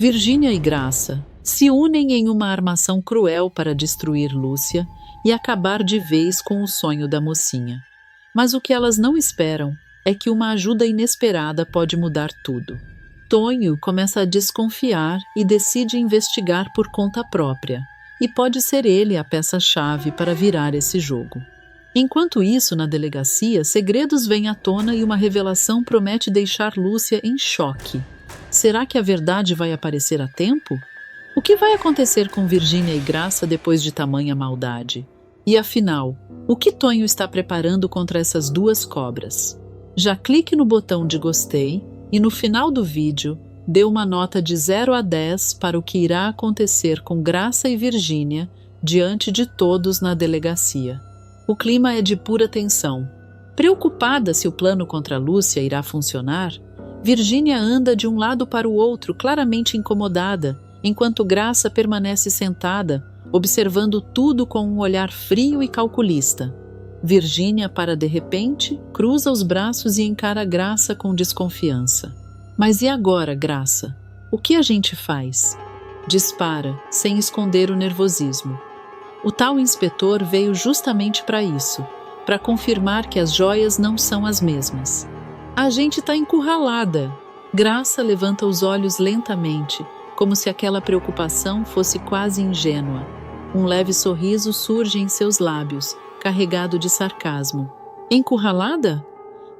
Virgínia e Graça se unem em uma armação cruel para destruir Lúcia e acabar de vez com o sonho da mocinha. Mas o que elas não esperam é que uma ajuda inesperada pode mudar tudo. Tonho começa a desconfiar e decide investigar por conta própria, e pode ser ele a peça-chave para virar esse jogo. Enquanto isso, na delegacia, segredos vêm à tona e uma revelação promete deixar Lúcia em choque. Será que a verdade vai aparecer a tempo? O que vai acontecer com Virgínia e Graça depois de tamanha maldade? E afinal, o que Tonho está preparando contra essas duas cobras? Já clique no botão de gostei e no final do vídeo dê uma nota de 0 a 10 para o que irá acontecer com Graça e Virgínia diante de todos na delegacia. O clima é de pura tensão. Preocupada se o plano contra Lúcia irá funcionar, Virgínia anda de um lado para o outro, claramente incomodada, enquanto Graça permanece sentada, observando tudo com um olhar frio e calculista. Virgínia para de repente, cruza os braços e encara Graça com desconfiança. Mas e agora, Graça? O que a gente faz? Dispara, sem esconder o nervosismo. O tal inspetor veio justamente para isso, para confirmar que as joias não são as mesmas. A gente está encurralada. Graça levanta os olhos lentamente, como se aquela preocupação fosse quase ingênua. Um leve sorriso surge em seus lábios, carregado de sarcasmo. Encurralada?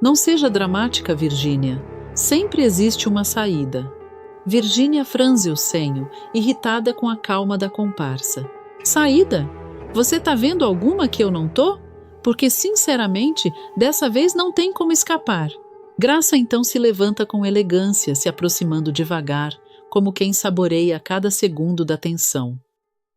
Não seja dramática, Virgínia. Sempre existe uma saída. Virgínia franze o senho, irritada com a calma da comparsa. Saída? Você tá vendo alguma que eu não tô? Porque, sinceramente, dessa vez não tem como escapar. Graça então se levanta com elegância, se aproximando devagar, como quem saboreia cada segundo da tensão.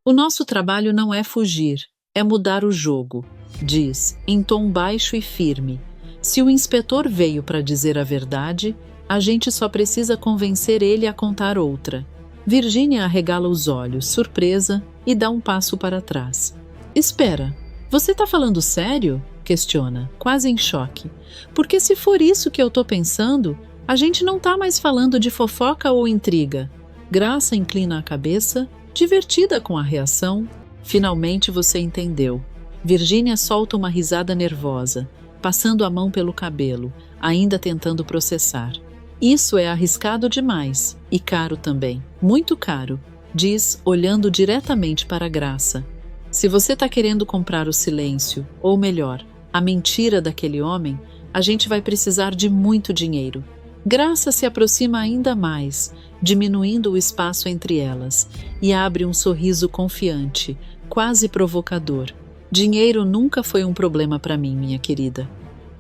O nosso trabalho não é fugir, é mudar o jogo, diz, em tom baixo e firme. Se o inspetor veio para dizer a verdade, a gente só precisa convencer ele a contar outra. Virgínia arregala os olhos, surpresa, e dá um passo para trás. Espera, você tá falando sério? Questiona, quase em choque. Porque se for isso que eu tô pensando, a gente não tá mais falando de fofoca ou intriga. Graça inclina a cabeça, divertida com a reação. Finalmente você entendeu. Virgínia solta uma risada nervosa, passando a mão pelo cabelo, ainda tentando processar. Isso é arriscado demais, e caro também, muito caro, diz, olhando diretamente para Graça. Se você tá querendo comprar o silêncio, ou melhor, a mentira daquele homem, a gente vai precisar de muito dinheiro. Graça se aproxima ainda mais, diminuindo o espaço entre elas, e abre um sorriso confiante, quase provocador. Dinheiro nunca foi um problema para mim, minha querida.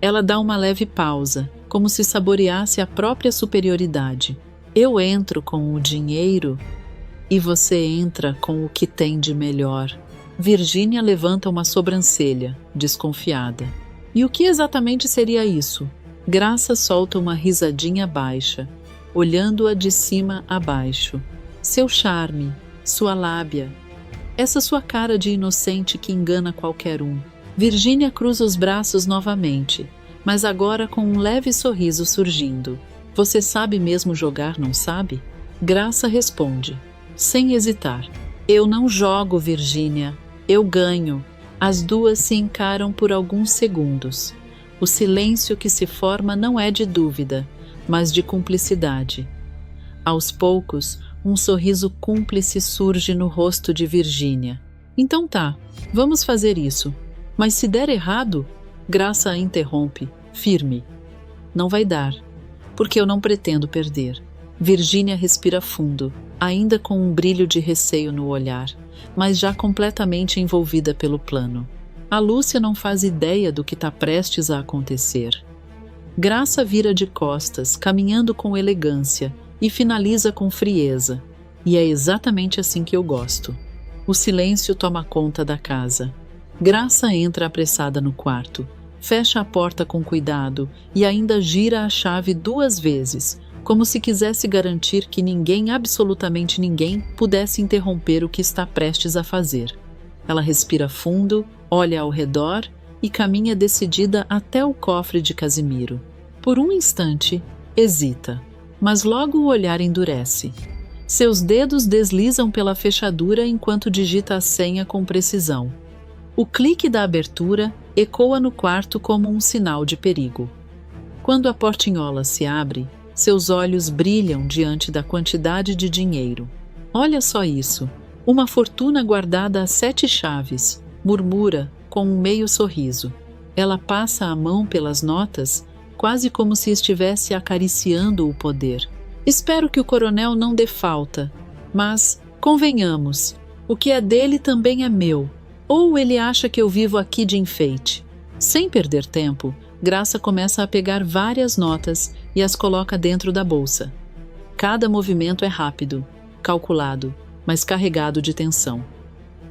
Ela dá uma leve pausa, como se saboreasse a própria superioridade. Eu entro com o dinheiro e você entra com o que tem de melhor. Virgínia levanta uma sobrancelha, desconfiada. E o que exatamente seria isso? Graça solta uma risadinha baixa, olhando-a de cima a baixo. Seu charme, sua lábia, essa sua cara de inocente que engana qualquer um. Virgínia cruza os braços novamente, mas agora com um leve sorriso surgindo. Você sabe mesmo jogar, não sabe? Graça responde, sem hesitar. Eu não jogo, Virgínia. Eu ganho. As duas se encaram por alguns segundos. O silêncio que se forma não é de dúvida, mas de cumplicidade. Aos poucos, um sorriso cúmplice surge no rosto de Virgínia. Então tá, vamos fazer isso. Mas se der errado, Graça a interrompe, firme. Não vai dar, porque eu não pretendo perder. Virgínia respira fundo, ainda com um brilho de receio no olhar, mas já completamente envolvida pelo plano. A Lúcia não faz ideia do que está prestes a acontecer. Graça vira de costas, caminhando com elegância, e finaliza com frieza. E é exatamente assim que eu gosto. O silêncio toma conta da casa. Graça entra apressada no quarto, fecha a porta com cuidado e ainda gira a chave 2 vezes, como se quisesse garantir que ninguém, absolutamente ninguém, pudesse interromper o que está prestes a fazer. Ela respira fundo, olha ao redor e caminha decidida até o cofre de Casimiro. Por um instante, hesita, mas logo o olhar endurece. Seus dedos deslizam pela fechadura enquanto digita a senha com precisão. O clique da abertura ecoa no quarto como um sinal de perigo. Quando a portinhola se abre, seus olhos brilham diante da quantidade de dinheiro. Olha só isso, uma fortuna guardada a 7 chaves, murmura com um meio sorriso. Ela passa a mão pelas notas, quase como se estivesse acariciando o poder. Espero que o coronel não dê falta, mas, convenhamos, o que é dele também é meu. Ou ele acha que eu vivo aqui de enfeite? Sem perder tempo, Graça começa a pegar várias notas e as coloca dentro da bolsa. Cada movimento é rápido, calculado, mas carregado de tensão.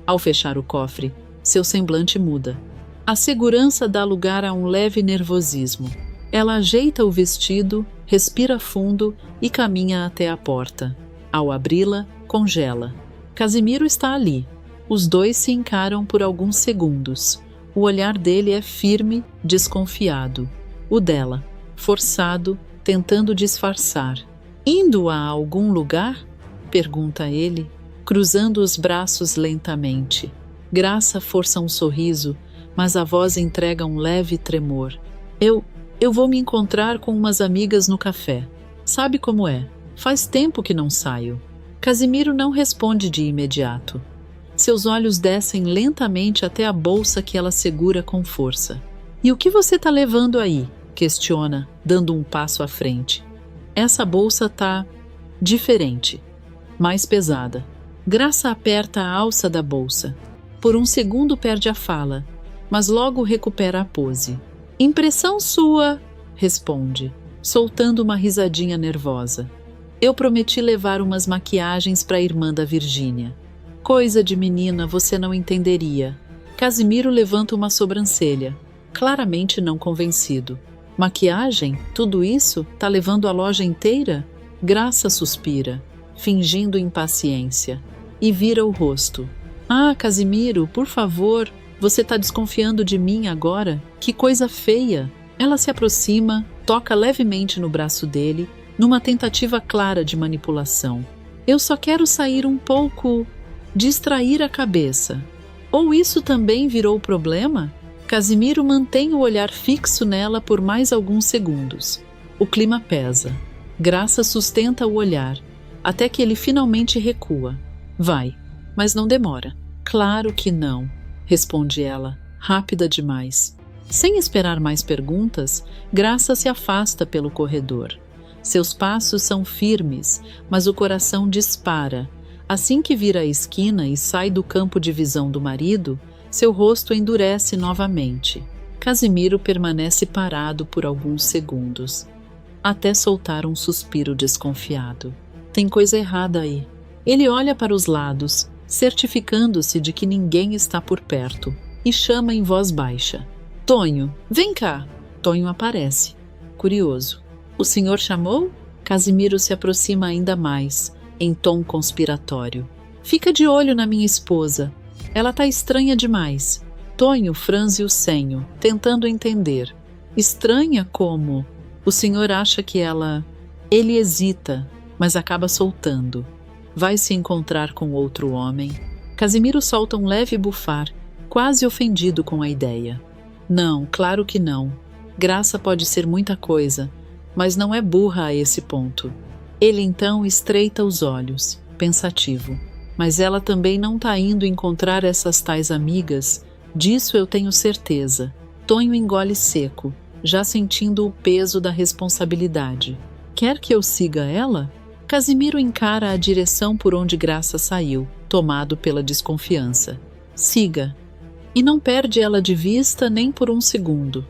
Ao fechar o cofre, seu semblante muda. A segurança dá lugar a um leve nervosismo. Ela ajeita o vestido, respira fundo e caminha até a porta. Ao abri-la, congela. Casimiro está ali. Os dois se encaram por alguns segundos. O olhar dele é firme, desconfiado. O dela, forçado, tentando disfarçar. Indo a algum lugar? Pergunta ele, cruzando os braços lentamente. Graça força um sorriso, mas a voz entrega um leve tremor. Eu vou me encontrar com umas amigas no café. Sabe como é? Faz tempo que não saio. Casimiro não responde de imediato. Seus olhos descem lentamente até a bolsa que ela segura com força. E o que você tá levando aí? Questiona, dando um passo à frente. Essa bolsa tá diferente, mais pesada. Graça aperta a alça da bolsa. Por um segundo perde a fala, mas logo recupera a pose. Impressão sua, responde, soltando uma risadinha nervosa. Eu prometi levar umas maquiagens para a irmã da Virgínia. Coisa de menina, você não entenderia. Casimiro levanta uma sobrancelha, claramente não convencido. Maquiagem? Tudo isso? Tá levando a loja inteira? Graça suspira, fingindo impaciência, e vira o rosto. Ah, Casimiro, por favor, você tá desconfiando de mim agora? Que coisa feia! Ela se aproxima, toca levemente no braço dele, numa tentativa clara de manipulação. Eu só quero sair um pouco... distrair a cabeça. Ou isso também virou problema? Casimiro mantém o olhar fixo nela por mais alguns segundos. O clima pesa. Graça sustenta o olhar, até que ele finalmente recua. Vai, mas não demora. Claro que não, responde ela, rápida demais. Sem esperar mais perguntas, Graça se afasta pelo corredor. Seus passos são firmes, mas o coração dispara. Assim que vira a esquina e sai do campo de visão do marido, seu rosto endurece novamente. Casimiro permanece parado por alguns segundos, até soltar um suspiro desconfiado. Tem coisa errada aí. Ele olha para os lados, certificando-se de que ninguém está por perto, e chama em voz baixa. Tonho, vem cá. Tonho aparece, curioso. O senhor chamou? Casimiro se aproxima ainda mais, em tom conspiratório. Fica de olho na minha esposa. Ela tá estranha demais. Tonho franze o senho, tentando entender. Estranha como? O senhor acha que ela... Ele hesita, mas acaba soltando. Vai se encontrar com outro homem. Casimiro solta um leve bufar, quase ofendido com a ideia. Não, claro que não. Graça pode ser muita coisa, mas não é burra a esse ponto. Ele então estreita os olhos, pensativo. Mas ela também não tá indo encontrar essas tais amigas, disso eu tenho certeza. Tonho engole seco, já sentindo o peso da responsabilidade. Quer que eu siga ela? Casimiro encara a direção por onde Graça saiu, tomado pela desconfiança. Siga. E não perde ela de vista nem por um segundo.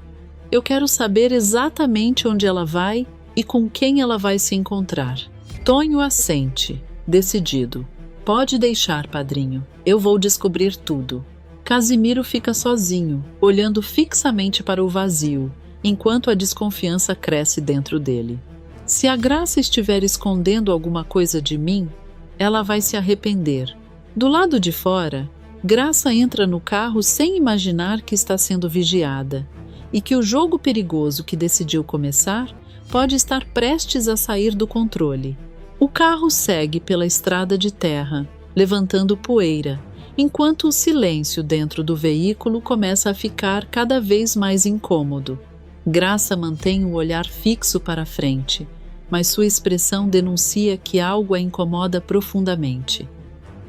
Eu quero saber exatamente onde ela vai e com quem ela vai se encontrar. Tonho assente, decidido. Pode deixar, padrinho. Eu vou descobrir tudo. Casimiro fica sozinho, olhando fixamente para o vazio, enquanto a desconfiança cresce dentro dele. Se a Graça estiver escondendo alguma coisa de mim, ela vai se arrepender. Do lado de fora, Graça entra no carro sem imaginar que está sendo vigiada e que o jogo perigoso que decidiu começar pode estar prestes a sair do controle. O carro segue pela estrada de terra, levantando poeira, enquanto o silêncio dentro do veículo começa a ficar cada vez mais incômodo. Graça mantém o olhar fixo para a frente, mas sua expressão denuncia que algo a incomoda profundamente.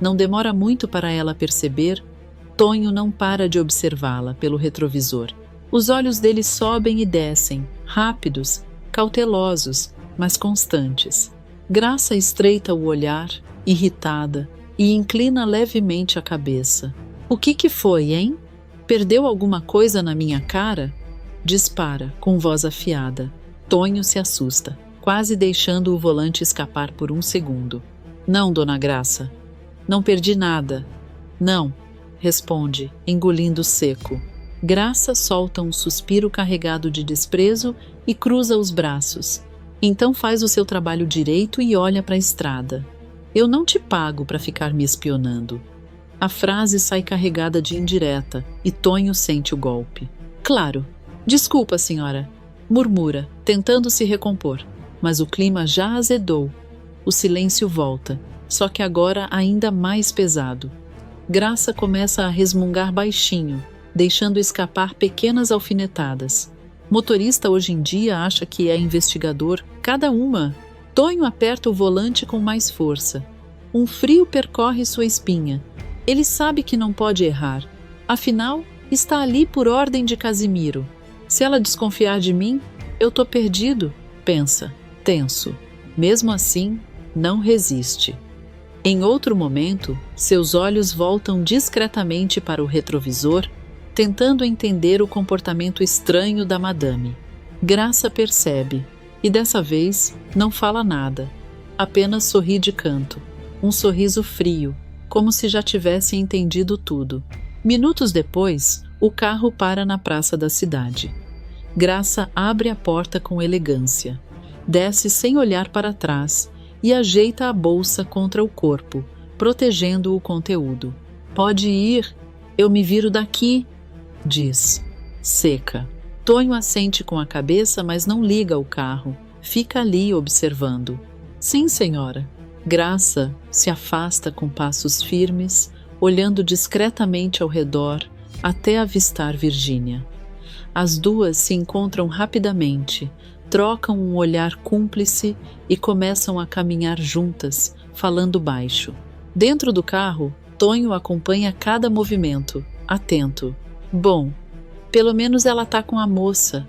Não demora muito para ela perceber. Tonho não para de observá-la pelo retrovisor. Os olhos dele sobem e descem, rápidos, cautelosos, mas constantes. Graça estreita o olhar, irritada, e inclina levemente a cabeça. O que foi, hein? Perdeu alguma coisa na minha cara? Dispara, com voz afiada. Tonho se assusta, quase deixando o volante escapar por um segundo. Não, dona Graça. Não perdi nada. Não, responde, engolindo seco. Graça solta um suspiro carregado de desprezo e cruza os braços. Então faz o seu trabalho direito e olha para a estrada. Eu não te pago para ficar me espionando. A frase sai carregada de indireta e Tonho sente o golpe. Claro. Desculpa, senhora, murmura, tentando se recompor. Mas o clima já azedou. O silêncio volta, só que agora ainda mais pesado. Graça começa a resmungar baixinho, deixando escapar pequenas alfinetadas. Motorista hoje em dia acha que é investigador, cada uma. Tonho aperta o volante com mais força. Um frio percorre sua espinha. Ele sabe que não pode errar. Afinal, está ali por ordem de Casimiro. Se ela desconfiar de mim, eu tô perdido, pensa, tenso. Mesmo assim, não resiste. Em outro momento, seus olhos voltam discretamente para o retrovisor, tentando entender o comportamento estranho da madame. Graça percebe, e dessa vez não fala nada, apenas sorri de canto, um sorriso frio, como se já tivesse entendido tudo. Minutos depois, o carro para na praça da cidade. Graça abre a porta com elegância, desce sem olhar para trás e ajeita a bolsa contra o corpo, protegendo o conteúdo. Pode ir, eu me viro daqui, diz, seca. Tonho assente com a cabeça, mas não liga o carro, fica ali observando. Sim, senhora. Graça se afasta com passos firmes, olhando discretamente ao redor até avistar Virgínia. As duas se encontram rapidamente, trocam um olhar cúmplice e começam a caminhar juntas, falando baixo. Dentro do carro, Tonho acompanha cada movimento, atento. Bom, pelo menos ela tá com a moça,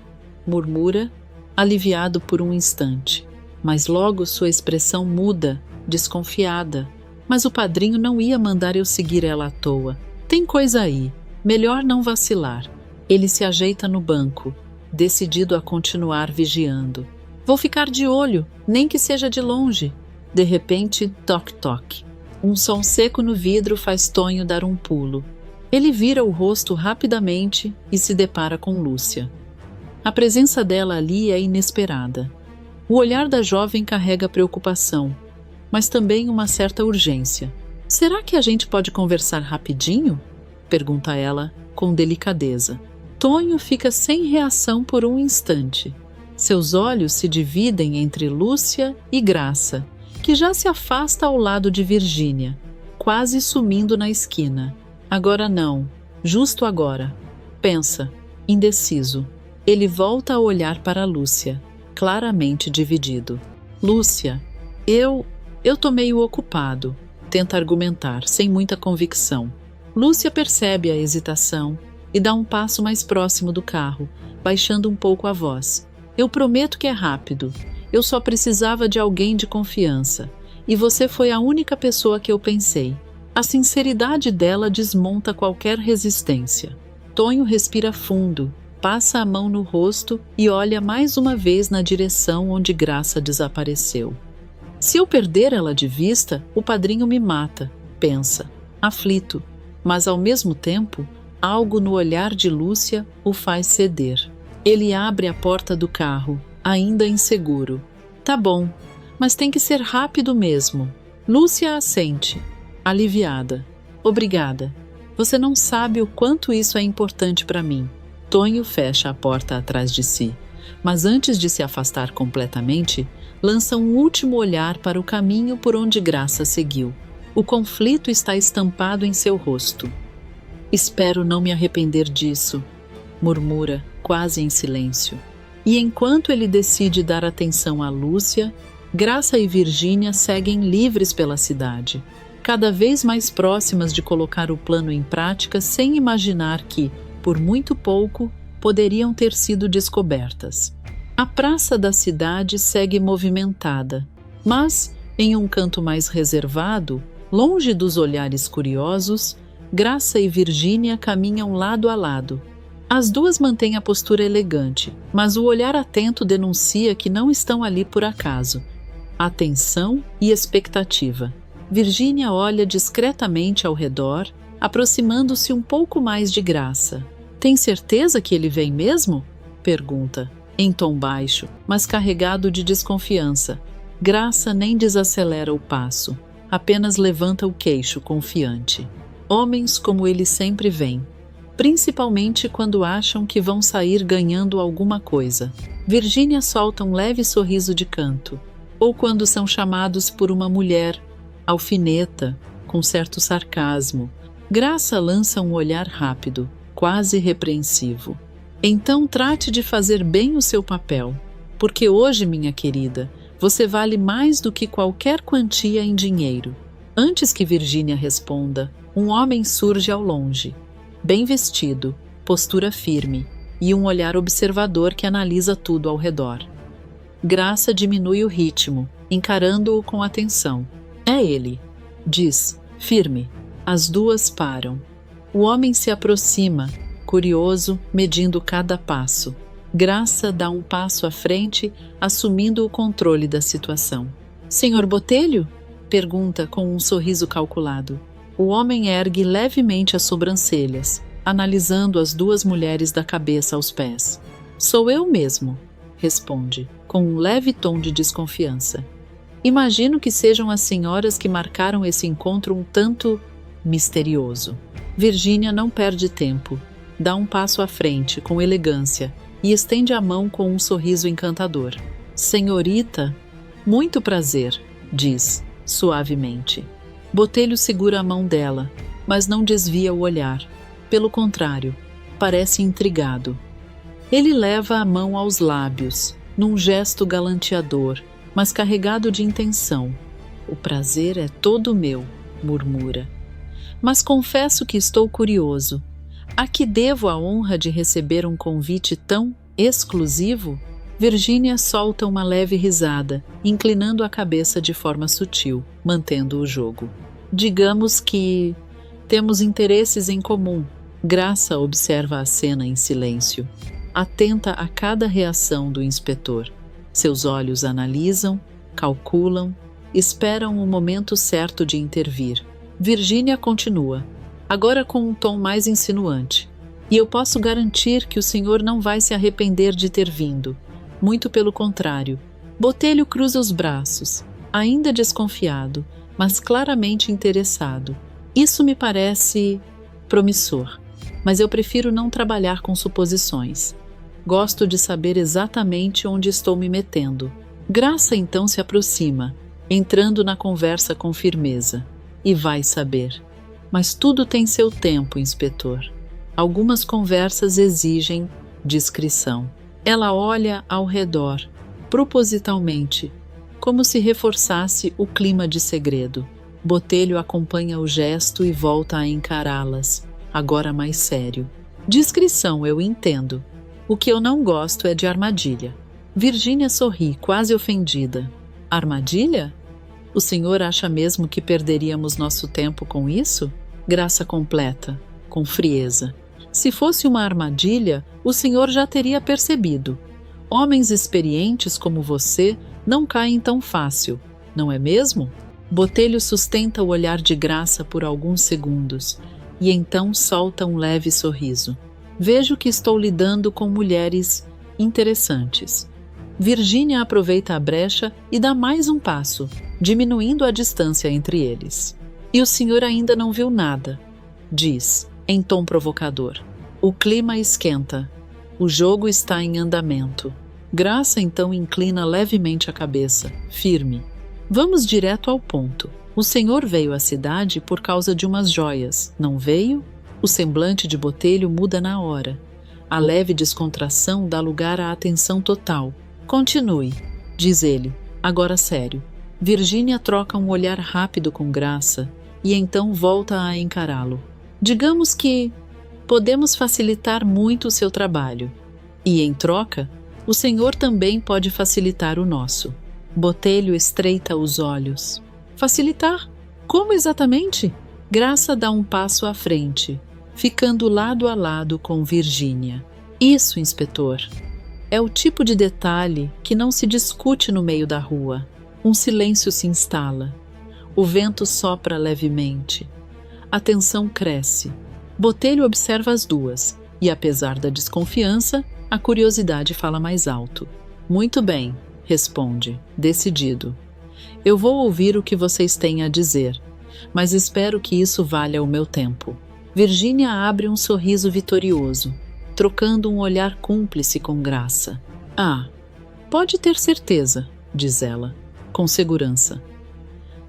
murmura, aliviado por um instante. Mas logo sua expressão muda, desconfiada. Mas o padrinho não ia mandar eu seguir ela à toa. Tem coisa aí, melhor não vacilar. Ele se ajeita no banco, decidido a continuar vigiando. Vou ficar de olho, nem que seja de longe. De repente, toque-toque. Um som seco no vidro faz Tonho dar um pulo. Ele vira o rosto rapidamente e se depara com Lúcia. A presença dela ali é inesperada. O olhar da jovem carrega preocupação, mas também uma certa urgência. Será que a gente pode conversar rapidinho? Pergunta ela com delicadeza. Tonho fica sem reação por um instante. Seus olhos se dividem entre Lúcia e Graça, que já se afasta ao lado de Virgínia, quase sumindo na esquina. Agora não, justo agora. Pensa, indeciso. Ele volta a olhar para Lúcia, claramente dividido. Lúcia, eu tô meio ocupado, tenta argumentar, sem muita convicção. Lúcia percebe a hesitação e dá um passo mais próximo do carro, baixando um pouco a voz. Eu prometo que é rápido. Eu só precisava de alguém de confiança. E você foi a única pessoa que eu pensei. A sinceridade dela desmonta qualquer resistência. Tonho respira fundo, passa a mão no rosto e olha mais uma vez na direção onde Graça desapareceu. Se eu perder ela de vista, o padrinho me mata, pensa, aflito. Mas ao mesmo tempo, algo no olhar de Lúcia o faz ceder. Ele abre a porta do carro, ainda inseguro. Tá bom, mas tem que ser rápido mesmo. Lúcia assente, aliviada. Obrigada. Você não sabe o quanto isso é importante para mim. Tonho fecha a porta atrás de si. Mas antes de se afastar completamente, lança um último olhar para o caminho por onde Graça seguiu. O conflito está estampado em seu rosto. Espero não me arrepender disso, murmura, quase em silêncio. E enquanto ele decide dar atenção a Lúcia, Graça e Virgínia seguem livres pela cidade, cada vez mais próximas de colocar o plano em prática sem imaginar que, por muito pouco, poderiam ter sido descobertas. A praça da cidade segue movimentada, mas, em um canto mais reservado, longe dos olhares curiosos, Graça e Virgínia caminham lado a lado. As duas mantêm a postura elegante, mas o olhar atento denuncia que não estão ali por acaso. Atenção e expectativa. Virgínia olha discretamente ao redor, aproximando-se um pouco mais de Graça. Tem certeza que ele vem mesmo? Pergunta, em tom baixo, mas carregado de desconfiança. Graça nem desacelera o passo, apenas levanta o queixo confiante. Homens como ele sempre vêm, principalmente quando acham que vão sair ganhando alguma coisa. Virgínia solta um leve sorriso de canto, ou quando são chamados por uma mulher, alfineta, com certo sarcasmo. Graça lança um olhar rápido, quase repreensivo. Então trate de fazer bem o seu papel, porque hoje, minha querida, você vale mais do que qualquer quantia em dinheiro. Antes que Virgínia responda, um homem surge ao longe, bem vestido, postura firme e um olhar observador que analisa tudo ao redor. Graça diminui o ritmo, encarando-o com atenção. É ele, diz, firme. As duas param. O homem se aproxima, curioso, medindo cada passo. Graça dá um passo à frente, assumindo o controle da situação. Senhor Botelho? Pergunta com um sorriso calculado. O homem ergue levemente as sobrancelhas, analisando as duas mulheres da cabeça aos pés. Sou eu mesmo, responde, com um leve tom de desconfiança. Imagino que sejam as senhoras que marcaram esse encontro um tanto misterioso. Virgínia não perde tempo, dá um passo à frente com elegância e estende a mão com um sorriso encantador. Senhorita, muito prazer, diz, suavemente. Botelho segura a mão dela, mas não desvia o olhar. Pelo contrário, parece intrigado. Ele leva a mão aos lábios, num gesto galanteador, mas carregado de intenção. O prazer é todo meu, murmura. Mas confesso que estou curioso. A que devo a honra de receber um convite tão exclusivo? Virgínia solta uma leve risada, inclinando a cabeça de forma sutil, mantendo o jogo. Digamos que temos interesses em comum. Graça observa a cena em silêncio, atenta a cada reação do inspetor. Seus olhos analisam, calculam, esperam o momento certo de intervir. Virgínia continua, agora com um tom mais insinuante. E eu posso garantir que o senhor não vai se arrepender de ter vindo. Muito pelo contrário. Botelho cruza os braços, ainda desconfiado, mas claramente interessado. Isso me parece promissor, mas eu prefiro não trabalhar com suposições. Gosto de saber exatamente onde estou me metendo. Graça então se aproxima, entrando na conversa com firmeza. E vai saber. Mas tudo tem seu tempo, inspetor. Algumas conversas exigem discrição. Ela olha ao redor, propositalmente, como se reforçasse o clima de segredo. Botelho acompanha o gesto e volta a encará-las, agora mais sério. Discrição, eu entendo. O que eu não gosto é de armadilha. Virgínia sorri, quase ofendida. Armadilha? O senhor acha mesmo que perderíamos nosso tempo com isso? Graça completa, com frieza. Se fosse uma armadilha, o senhor já teria percebido. Homens experientes como você não caem tão fácil, não é mesmo? Botelho sustenta o olhar de Graça por alguns segundos e então solta um leve sorriso. Vejo que estou lidando com mulheres interessantes. Virgínia aproveita a brecha e dá mais um passo, diminuindo a distância entre eles. E o senhor ainda não viu nada, diz, em tom provocador. O clima esquenta. O jogo está em andamento. Graça então inclina levemente a cabeça, firme. Vamos direto ao ponto. O senhor veio à cidade por causa de umas joias, não veio? O semblante de Botelho muda na hora. A leve descontração dá lugar à atenção total. Continue, diz ele, agora sério. Virgínia troca um olhar rápido com Graça e então volta a encará-lo. Digamos que podemos facilitar muito o seu trabalho. E, em troca, o senhor também pode facilitar o nosso. Botelho estreita os olhos. Facilitar? Como exatamente? Graça dá um passo à frente, ficando lado a lado com Virgínia. Isso, inspetor, é o tipo de detalhe que não se discute no meio da rua. Um silêncio se instala. O vento sopra levemente. A tensão cresce. Botelho observa as duas e, apesar da desconfiança, a curiosidade fala mais alto. Muito bem, responde, decidido. Eu vou ouvir o que vocês têm a dizer, mas espero que isso valha o meu tempo. Virgínia abre um sorriso vitorioso, trocando um olhar cúmplice com Graça. Ah, pode ter certeza, diz ela, com segurança.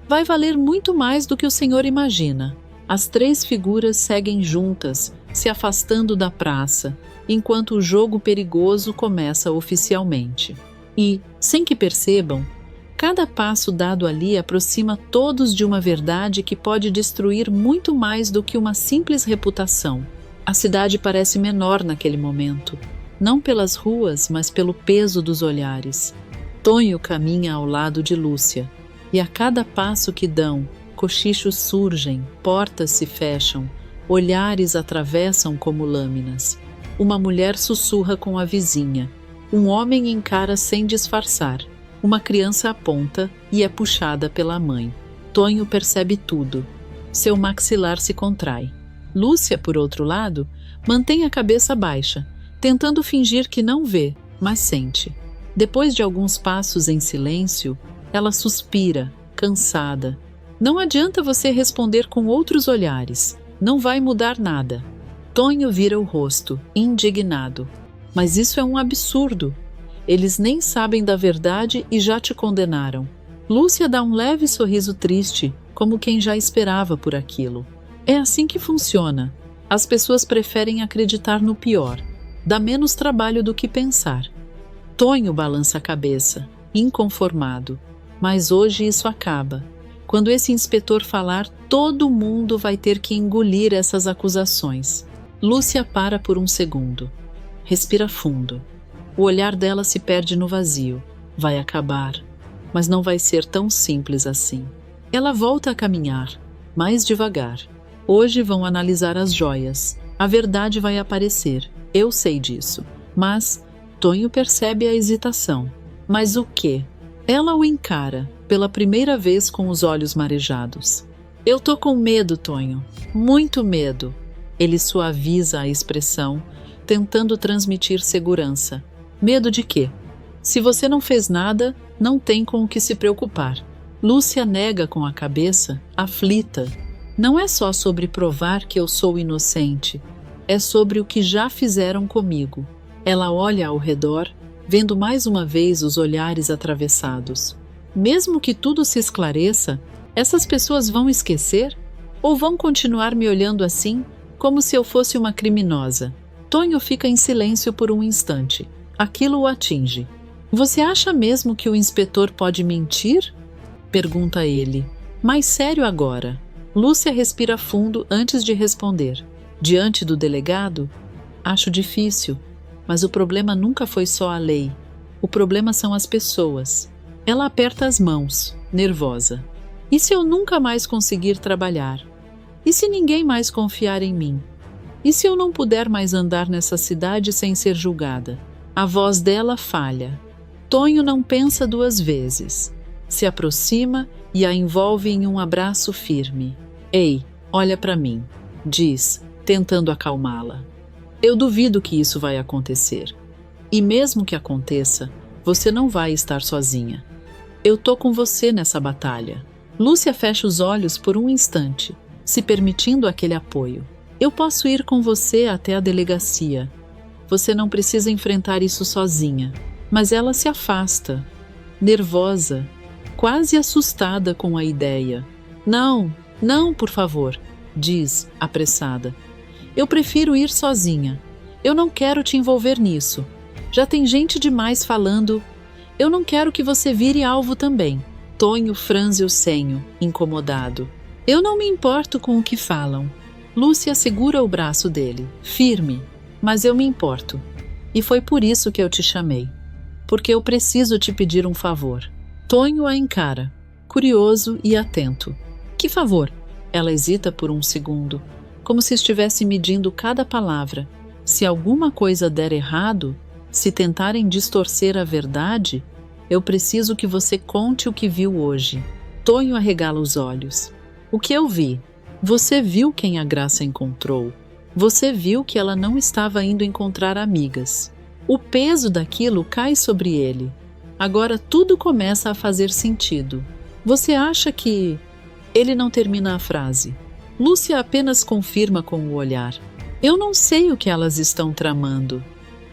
Vai valer muito mais do que o senhor imagina. As três figuras seguem juntas, se afastando da praça, enquanto o jogo perigoso começa oficialmente. E, sem que percebam, cada passo dado ali aproxima todos de uma verdade que pode destruir muito mais do que uma simples reputação. A cidade parece menor naquele momento, não pelas ruas, mas pelo peso dos olhares. Tonho caminha ao lado de Lúcia, e a cada passo que dão, cochichos surgem, portas se fecham, olhares atravessam como lâminas. Uma mulher sussurra com a vizinha. Um homem encara sem disfarçar. Uma criança aponta e é puxada pela mãe. Tonho percebe tudo. Seu maxilar se contrai. Lúcia, por outro lado, mantém a cabeça baixa, tentando fingir que não vê, mas sente. Depois de alguns passos em silêncio, ela suspira, cansada. Não adianta você responder com outros olhares. Não vai mudar nada. Tonho vira o rosto, indignado. Mas isso é um absurdo. Eles nem sabem da verdade e já te condenaram. Lúcia dá um leve sorriso triste, como quem já esperava por aquilo. É assim que funciona. As pessoas preferem acreditar no pior. Dá menos trabalho do que pensar. Tonho balança a cabeça, inconformado. Mas hoje isso acaba. Quando esse inspetor falar, todo mundo vai ter que engolir essas acusações. Lúcia para por um segundo. Respira fundo. O olhar dela se perde no vazio. Vai acabar, mas não vai ser tão simples assim. Ela volta a caminhar, mais devagar. Hoje vão analisar as joias. A verdade vai aparecer. Eu sei disso. Mas Tonho percebe a hesitação. Mas o quê? Ela o encara, pela primeira vez com os olhos marejados. Eu tô com medo, Tonho. Muito medo. Ele suaviza a expressão, tentando transmitir segurança. Medo de quê? Se você não fez nada, não tem com o que se preocupar. Lúcia nega com a cabeça, aflita. Não é só sobre provar que eu sou inocente, é sobre o que já fizeram comigo. Ela olha ao redor, vendo mais uma vez os olhares atravessados. Mesmo que tudo se esclareça, essas pessoas vão esquecer? Ou vão continuar me olhando assim, como se eu fosse uma criminosa? Tonho fica em silêncio por um instante. Aquilo o atinge. Você acha mesmo que o inspetor pode mentir? Pergunta ele. Mais sério agora. Lúcia respira fundo antes de responder. Diante do delegado? Acho difícil, mas o problema nunca foi só a lei. O problema são as pessoas. Ela aperta as mãos, nervosa. E se eu nunca mais conseguir trabalhar? E se ninguém mais confiar em mim? E se eu não puder mais andar nessa cidade sem ser julgada? A voz dela falha. Tonho não pensa duas vezes. Se aproxima e a envolve em um abraço firme. Ei, olha para mim, diz, tentando acalmá-la. Eu duvido que isso vai acontecer. E mesmo que aconteça, você não vai estar sozinha. Eu tô com você nessa batalha. Lúcia fecha os olhos por um instante, se permitindo aquele apoio. Eu posso ir com você até a delegacia. Você não precisa enfrentar isso sozinha. Mas ela se afasta, nervosa, quase assustada com a ideia. Não, não, por favor, diz, apressada. Eu prefiro ir sozinha. Eu não quero te envolver nisso. Já tem gente demais falando. Eu não quero que você vire alvo também. Tonho franze o senho, incomodado. Eu não me importo com o que falam. Lúcia segura o braço dele, firme, mas eu me importo. E foi por isso que eu te chamei. Porque eu preciso te pedir um favor. Tonho a encara, curioso e atento. Que favor? Ela hesita por um segundo, como se estivesse medindo cada palavra. Se alguma coisa der errado, se tentarem distorcer a verdade, eu preciso que você conte o que viu hoje. Tonho arregala os olhos. O que eu vi? Você viu quem a Graça encontrou. Você viu que ela não estava indo encontrar amigas. O peso daquilo cai sobre ele. Agora tudo começa a fazer sentido. Você acha que... Ele não termina a frase. Lúcia apenas confirma com o olhar. Eu não sei o que elas estão tramando,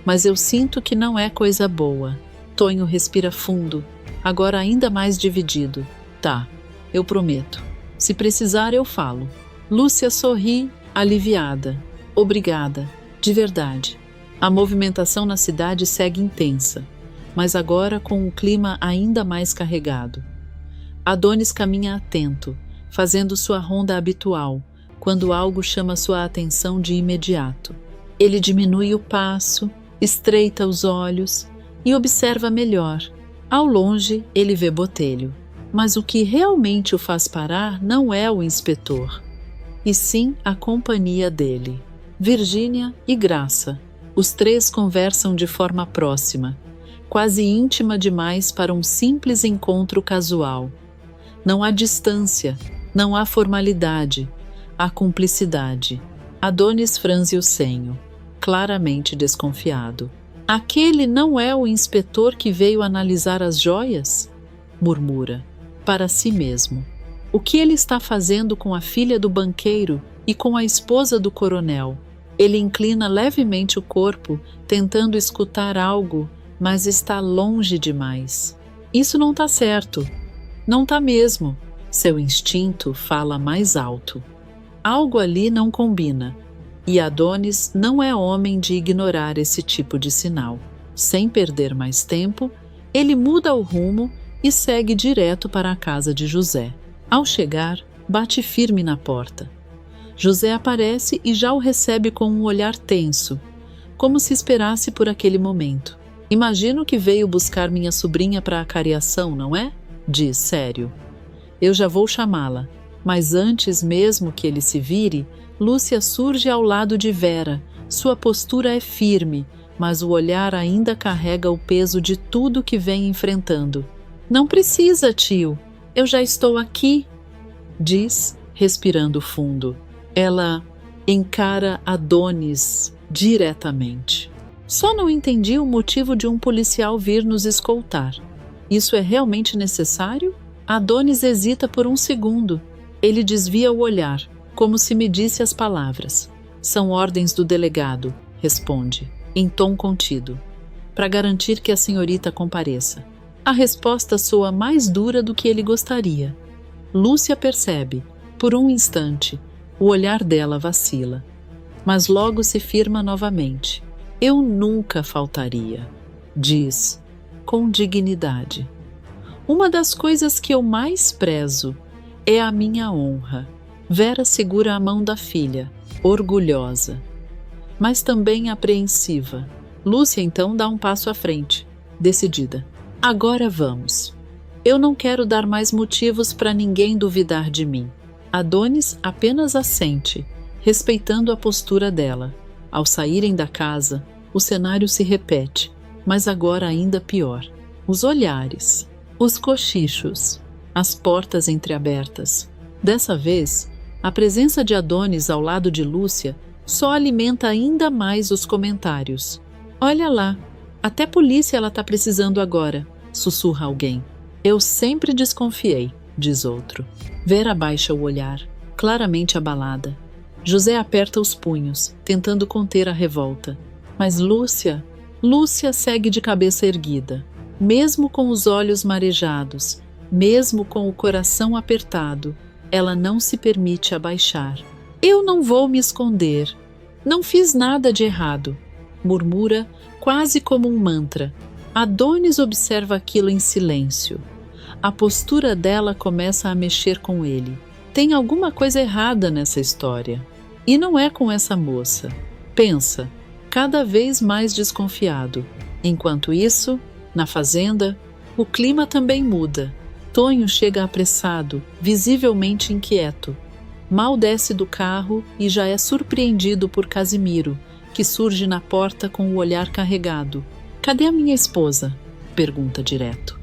mas eu sinto que não é coisa boa. Tonho respira fundo, agora ainda mais dividido. Tá, eu prometo. Se precisar, eu falo. Lúcia sorri, aliviada. Obrigada, de verdade. A movimentação na cidade segue intensa, mas agora com um clima ainda mais carregado. Adonis caminha atento, fazendo sua ronda habitual, quando algo chama sua atenção de imediato. Ele diminui o passo, estreita os olhos e observa melhor. Ao longe, ele vê Botelho. Mas o que realmente o faz parar não é o inspetor, e sim a companhia dele. Virgínia e Graça. Os três conversam de forma próxima, quase íntima demais para um simples encontro casual. Não há distância, não há formalidade, há cumplicidade. Adonis franze o senho, claramente desconfiado. Aquele não é o inspetor que veio analisar as joias? Murmura, para si mesmo. O que ele está fazendo com a filha do banqueiro e com a esposa do coronel? Ele inclina levemente o corpo, tentando escutar algo, mas está longe demais. Isso não está certo. Não está mesmo. Seu instinto fala mais alto. Algo ali não combina, e Adonis não é homem de ignorar esse tipo de sinal. Sem perder mais tempo, ele muda o rumo e segue direto para a casa de José. Ao chegar, bate firme na porta. José aparece e já o recebe com um olhar tenso, como se esperasse por aquele momento. Imagino que veio buscar minha sobrinha para a cariação, não é? Diz sério. Eu já vou chamá-la, mas antes mesmo que ele se vire, Lúcia surge ao lado de Vera. Sua postura é firme, mas o olhar ainda carrega o peso de tudo que vem enfrentando. Não precisa, tio. Eu já estou aqui, diz, respirando fundo. Ela encara Adonis diretamente. Só não entendi o motivo de um policial vir nos escoltar. Isso é realmente necessário? Adonis hesita por um segundo. Ele desvia o olhar, como se me disse as palavras. São ordens do delegado, responde, em tom contido, para garantir que a senhorita compareça. A resposta soa mais dura do que ele gostaria. Lúcia percebe, por um instante, o olhar dela vacila, mas logo se firma novamente. Eu nunca faltaria, diz, com dignidade. Uma das coisas que eu mais prezo é a minha honra. Vera segura a mão da filha, orgulhosa, mas também apreensiva. Lúcia então dá um passo à frente, decidida. Agora vamos. Eu não quero dar mais motivos para ninguém duvidar de mim. Adonis apenas assente, respeitando a postura dela. Ao saírem da casa, o cenário se repete, mas agora ainda pior. Os olhares, os cochichos, as portas entreabertas. Dessa vez, a presença de Adonis ao lado de Lúcia só alimenta ainda mais os comentários. Olha lá, até polícia ela tá precisando agora, sussurra alguém. Eu sempre desconfiei, diz outro. Vera baixa o olhar, claramente abalada. José aperta os punhos, tentando conter a revolta. Mas Lúcia Lúcia segue de cabeça erguida, mesmo com os olhos marejados, mesmo com o coração apertado, ela não se permite abaixar. Eu não vou me esconder. Não fiz nada de errado, murmura quase como um mantra. Adonis observa aquilo em silêncio. A postura dela começa a mexer com ele. Tem alguma coisa errada nessa história. E não é com essa moça. Pensa, cada vez mais desconfiado. Enquanto isso, na fazenda, o clima também muda. Tonho chega apressado, visivelmente inquieto. Mal desce do carro e já é surpreendido por Casimiro, que surge na porta com o olhar carregado. Cadê a minha esposa? Pergunta direto.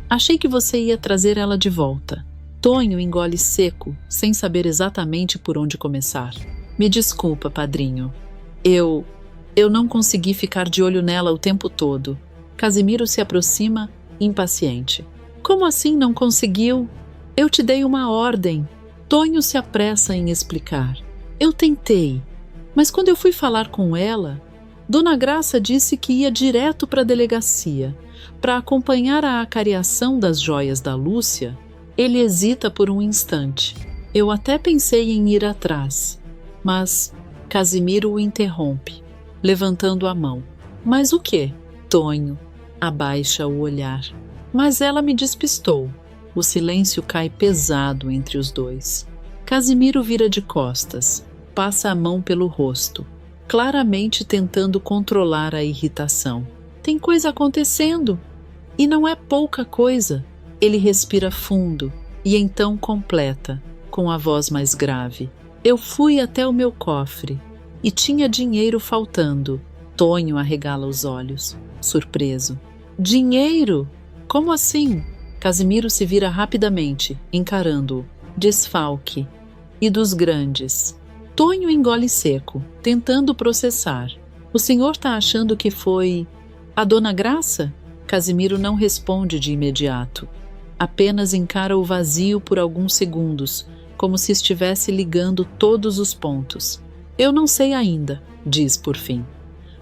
Achei que você ia trazer ela de volta. Tonho engole seco, sem saber exatamente por onde começar. Me desculpa, padrinho. Eu não consegui ficar de olho nela o tempo todo. Casimiro se aproxima, impaciente. Como assim não conseguiu? Eu te dei uma ordem. Tonho se apressa em explicar. Eu tentei, mas quando eu fui falar com ela, Dona Graça disse que ia direto para a delegacia, para acompanhar a acariação das joias da Lúcia. Ele hesita por um instante. Eu até pensei em ir atrás, mas Casimiro o interrompe, levantando a mão. Mas o quê? Tonho abaixa o olhar. Mas ela me despistou. O silêncio cai pesado entre os dois. Casimiro vira de costas, passa a mão pelo rosto, claramente tentando controlar a irritação. Tem coisa acontecendo. E não é pouca coisa. Ele respira fundo e então completa, com a voz mais grave. Eu fui até o meu cofre e tinha dinheiro faltando. Tonho arregala os olhos, surpreso. Dinheiro? Como assim? Casimiro se vira rapidamente, encarando-o. Desfalque. E dos grandes. Tonho engole seco, tentando processar. O senhor tá achando que foi a Dona Graça? Casimiro não responde de imediato. Apenas encara o vazio por alguns segundos, como se estivesse ligando todos os pontos. Eu não sei ainda, diz por fim.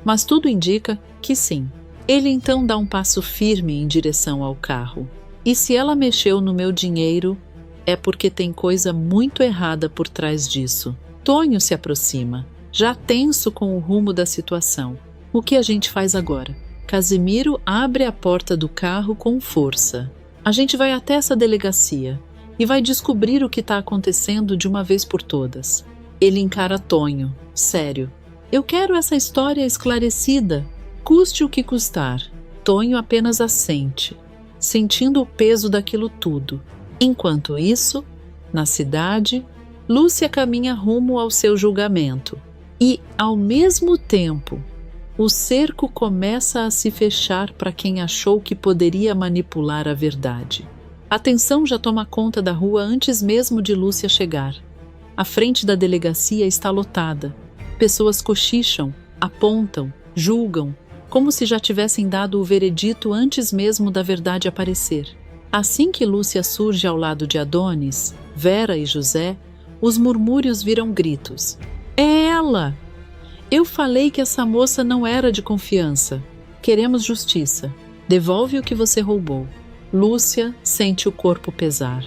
Mas tudo indica que sim. Ele então dá um passo firme em direção ao carro. E se ela mexeu no meu dinheiro, é porque tem coisa muito errada por trás disso. Tonho se aproxima, já tenso com o rumo da situação. O que a gente faz agora? Casimiro abre a porta do carro com força. A gente vai até essa delegacia e vai descobrir o que está acontecendo de uma vez por todas. Ele encara Tonho, sério. Eu quero essa história esclarecida, custe o que custar. Tonho apenas assente, sentindo o peso daquilo tudo. Enquanto isso, na cidade, Lúcia caminha rumo ao seu julgamento. E, ao mesmo tempo, o cerco começa a se fechar para quem achou que poderia manipular a verdade. A tensão já toma conta da rua antes mesmo de Lúcia chegar. A frente da delegacia está lotada. Pessoas cochicham, apontam, julgam, como se já tivessem dado o veredito antes mesmo da verdade aparecer. Assim que Lúcia surge ao lado de Adonis, Vera e José, os murmúrios viram gritos. É ela! Eu falei que essa moça não era de confiança. Queremos justiça. Devolve o que você roubou. Lúcia sente o corpo pesar.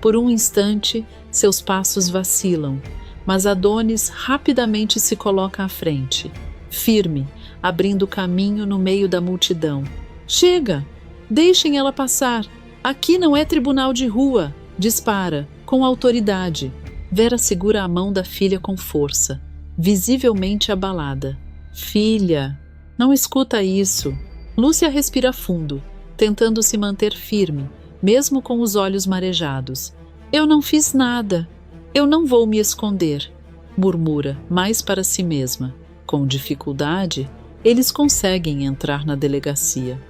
Por um instante, seus passos vacilam, mas Adonis rapidamente se coloca à frente, firme, abrindo caminho no meio da multidão. Chega! Deixem ela passar! Aqui não é tribunal de rua! Dispara, com autoridade. Vera segura a mão da filha com força, visivelmente abalada. Filha, não escuta isso. Lúcia respira fundo, tentando se manter firme, mesmo com os olhos marejados. Eu não fiz nada. Eu não vou me esconder, murmura, mais para si mesma. Com dificuldade, eles conseguem entrar na delegacia.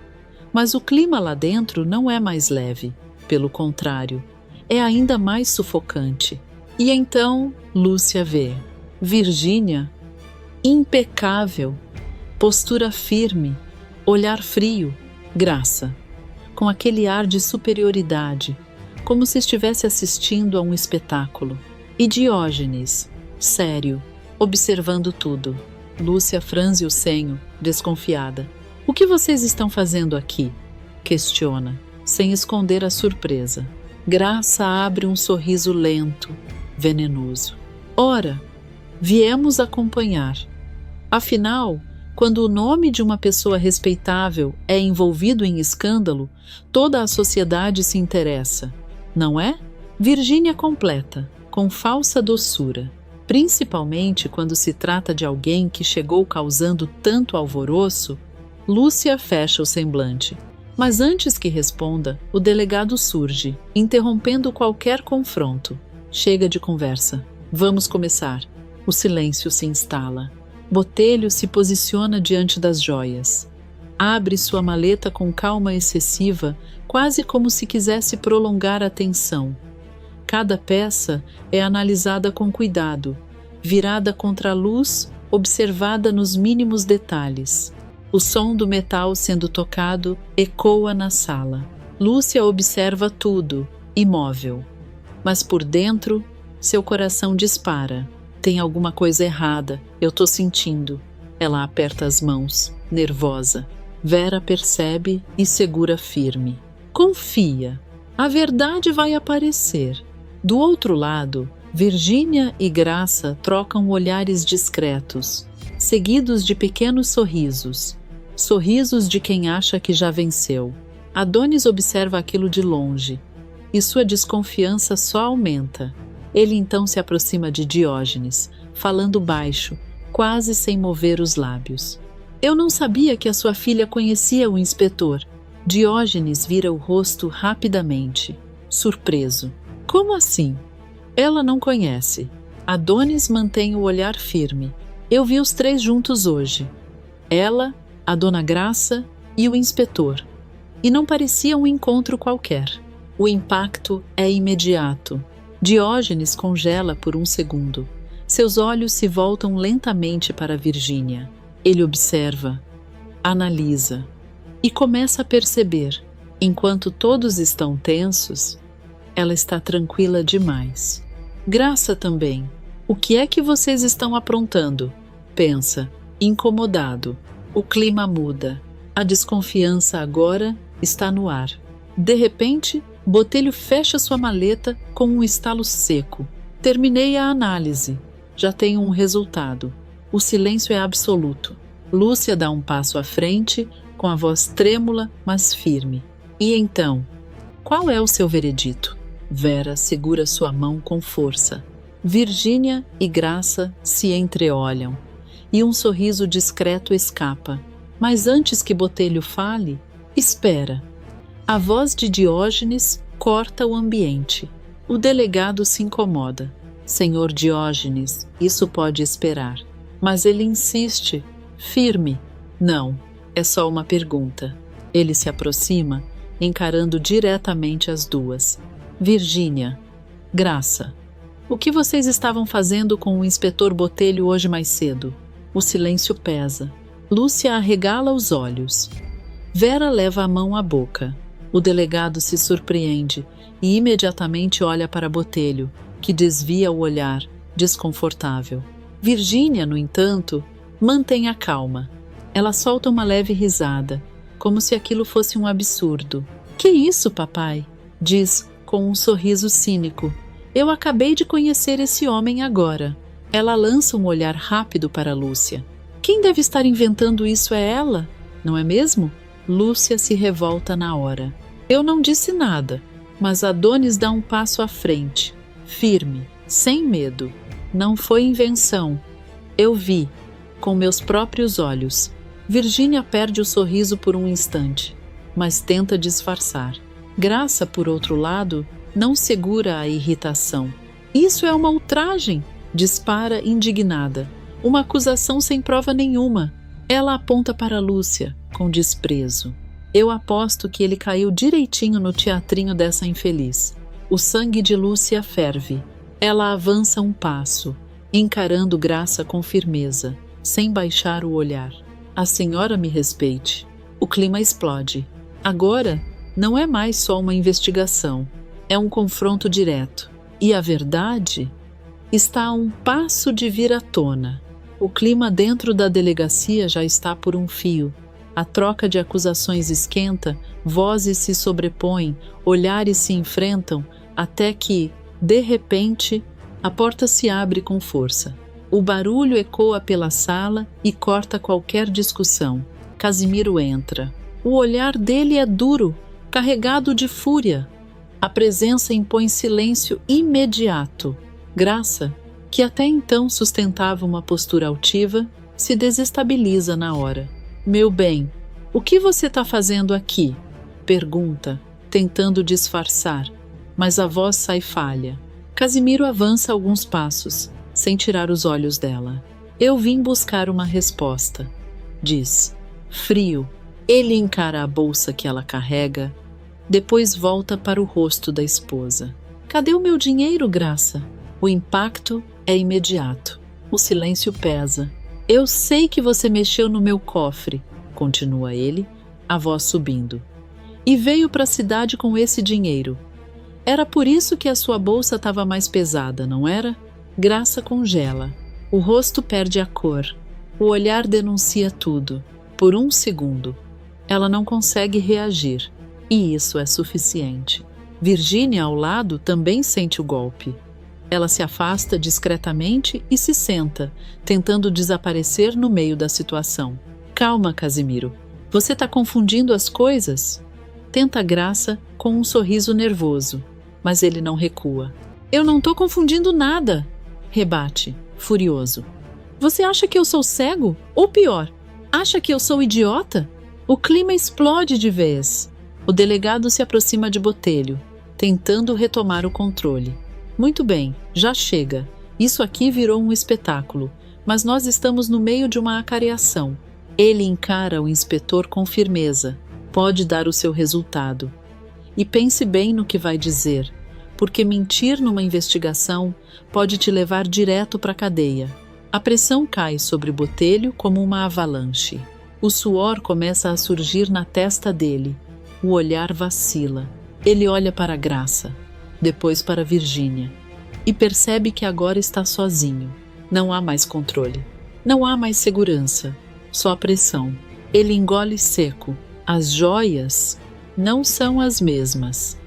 Mas o clima lá dentro não é mais leve. Pelo contrário, é ainda mais sufocante. E então Lúcia vê Virgínia, impecável, postura firme, olhar frio, Graça, com aquele ar de superioridade, como se estivesse assistindo a um espetáculo, e Diógenes, sério, observando tudo. Lúcia franze o senho, desconfiada. O que vocês estão fazendo aqui? Questiona, sem esconder a surpresa. Graça abre um sorriso lento, venenoso. Ora, viemos acompanhar. Afinal, quando o nome de uma pessoa respeitável é envolvido em escândalo, toda a sociedade se interessa, não é? Virgínia completa, com falsa doçura, principalmente quando se trata de alguém que chegou causando tanto alvoroço. Lúcia fecha o semblante. Mas antes que responda, o delegado surge, interrompendo qualquer confronto. Chega de conversa. Vamos começar. O silêncio se instala. Botelho se posiciona diante das joias. Abre sua maleta com calma excessiva, quase como se quisesse prolongar a tensão. Cada peça é analisada com cuidado, virada contra a luz, observada nos mínimos detalhes. O som do metal sendo tocado ecoa na sala. Lúcia observa tudo, imóvel. Mas por dentro, seu coração dispara. Tem alguma coisa errada, eu tô sentindo. Ela aperta as mãos, nervosa. Vera percebe e segura firme. Confia, a verdade vai aparecer. Do outro lado, Virgínia e Graça trocam olhares discretos, seguidos de pequenos sorrisos. Sorrisos de quem acha que já venceu. Adonis observa aquilo de longe, e sua desconfiança só aumenta. Ele então se aproxima de Diógenes, falando baixo, quase sem mover os lábios. Eu não sabia que a sua filha conhecia o inspetor. Diógenes vira o rosto rapidamente, surpreso. Como assim? Ela não conhece. Adonis mantém o olhar firme. Eu vi os três juntos hoje. Ela, a Dona Graça e o inspetor. E não parecia um encontro qualquer. O impacto é imediato. Diógenes congela por um segundo. Seus olhos se voltam lentamente para Virgínia. Ele observa, analisa e começa a perceber. Enquanto todos estão tensos, ela está tranquila demais. Graça também. O que é que vocês estão aprontando? Pensa, incomodado. O clima muda. A desconfiança agora está no ar. De repente, Botelho fecha sua maleta com um estalo seco. Terminei a análise. Já tenho um resultado. O silêncio é absoluto. Lúcia dá um passo à frente, com a voz trêmula, mas firme. E então? Qual é o seu veredito? Vera segura sua mão com força. Virgínia e Graça se entreolham, e um sorriso discreto escapa. Mas antes que Botelho fale, espera. A voz de Diógenes corta o ambiente. O delegado se incomoda. Senhor Diógenes, isso pode esperar. Mas ele insiste, firme. Não, é só uma pergunta. Ele se aproxima, encarando diretamente as duas. Virgínia, Graça, o que vocês estavam fazendo com o inspetor Botelho hoje mais cedo? O silêncio pesa. Lúcia arregala os olhos. Vera leva a mão à boca. O delegado se surpreende e imediatamente olha para Botelho, que desvia o olhar, desconfortável. Virgínia, no entanto, mantém a calma. Ela solta uma leve risada, como se aquilo fosse um absurdo. Que isso, papai? Diz com um sorriso cínico. Eu acabei de conhecer esse homem agora. Ela lança um olhar rápido para Lúcia. Quem deve estar inventando isso é ela, não é mesmo? Lúcia se revolta na hora. Eu não disse nada, mas Adonis dá um passo à frente, firme, sem medo. Não foi invenção. Eu vi, com meus próprios olhos. Virgínia perde o sorriso por um instante, mas tenta disfarçar. Graça, por outro lado, não segura a irritação. Isso é uma ultragem, dispara indignada. Uma acusação sem prova nenhuma. Ela aponta para Lúcia, com desprezo. Eu aposto que ele caiu direitinho no teatrinho dessa infeliz. O sangue de Lúcia ferve. Ela avança um passo, encarando Graça com firmeza, sem baixar o olhar. A senhora me respeite. O clima explode. Agora, não é mais só uma investigação. É um confronto direto. E a verdade está a um passo de vir à tona. O clima dentro da delegacia já está por um fio. A troca de acusações esquenta, vozes se sobrepõem, olhares se enfrentam, até que, de repente, a porta se abre com força. O barulho ecoa pela sala e corta qualquer discussão. Casimiro entra. O olhar dele é duro, carregado de fúria. A presença impõe silêncio imediato. Graça, que até então sustentava uma postura altiva, se desestabiliza na hora. Meu bem, o que você está fazendo aqui? Pergunta, tentando disfarçar, mas a voz sai falha. Casimiro avança alguns passos, sem tirar os olhos dela. Eu vim buscar uma resposta, diz. Frio, ele encara a bolsa que ela carrega, depois volta para o rosto da esposa. Cadê o meu dinheiro, Graça? O impacto é imediato. O silêncio pesa. Eu sei que você mexeu no meu cofre, continua ele, a voz subindo. E veio para a cidade com esse dinheiro. Era por isso que a sua bolsa estava mais pesada, não era? Graça congela. O rosto perde a cor. O olhar denuncia tudo. Por um segundo. Ela não consegue reagir. E isso é suficiente. Virgínia, ao lado, também sente o golpe. Ela se afasta discretamente e se senta, tentando desaparecer no meio da situação. Calma, Casimiro. Você está confundindo as coisas? Tenta Graça com um sorriso nervoso, mas ele não recua. Eu não estou confundindo nada, rebate, furioso. Você acha que eu sou cego? Ou pior, acha que eu sou idiota? O clima explode de vez. O delegado se aproxima de Botelho, tentando retomar o controle. Muito bem, já chega. Isso aqui virou um espetáculo, mas nós estamos no meio de uma acareação. Ele encara o inspetor com firmeza. Pode dar o seu resultado. E pense bem no que vai dizer, porque mentir numa investigação pode te levar direto para a cadeia. A pressão cai sobre Botelho como uma avalanche. O suor começa a surgir na testa dele. O olhar vacila. Ele olha para Graça, depois para Virgínia, e percebe que agora está sozinho. Não há mais controle. Não há mais segurança. Só pressão. Ele engole seco. As joias não são as mesmas.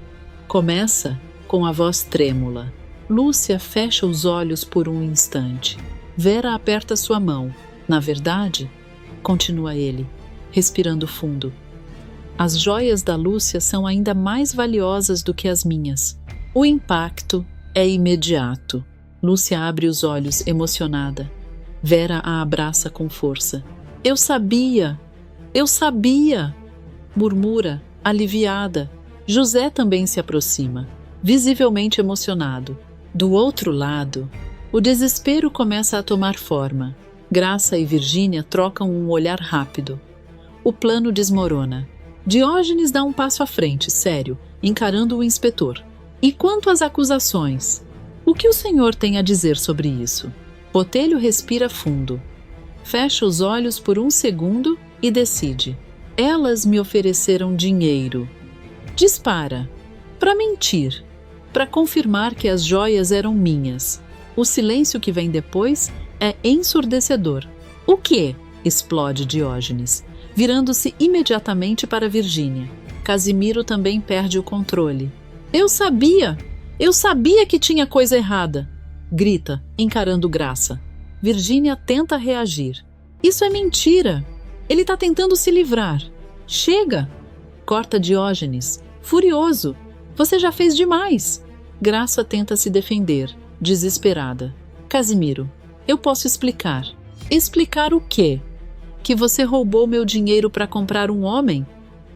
Começa com a voz trêmula. Lúcia fecha os olhos por um instante. Vera aperta sua mão. Na verdade, continua ele, respirando fundo. As joias da Lúcia são ainda mais valiosas do que as minhas. O impacto é imediato. Lúcia abre os olhos, emocionada. Vera a abraça com força. Eu sabia! Eu sabia! Murmura, aliviada. José também se aproxima, visivelmente emocionado. Do outro lado, o desespero começa a tomar forma. Graça e Virgínia trocam um olhar rápido. O plano desmorona. Diógenes dá um passo à frente, sério, encarando o inspetor. E quanto às acusações? O que o senhor tem a dizer sobre isso? Botelho respira fundo. Fecha os olhos por um segundo e decide. Elas me ofereceram dinheiro. Dispara. Para mentir. Para confirmar que as joias eram minhas. O silêncio que vem depois é ensurdecedor. O quê? Explode Diógenes, virando-se imediatamente para Virgínia. Casimiro também perde o controle. Eu sabia! Eu sabia que tinha coisa errada! Grita, encarando Graça. Virgínia tenta reagir. Isso é mentira! Ele está tentando se livrar. Chega! Corta Diógenes, furioso. Você já fez demais! Graça tenta se defender, desesperada. Casimiro, eu posso explicar. Explicar o quê? Que você roubou meu dinheiro para comprar um homem?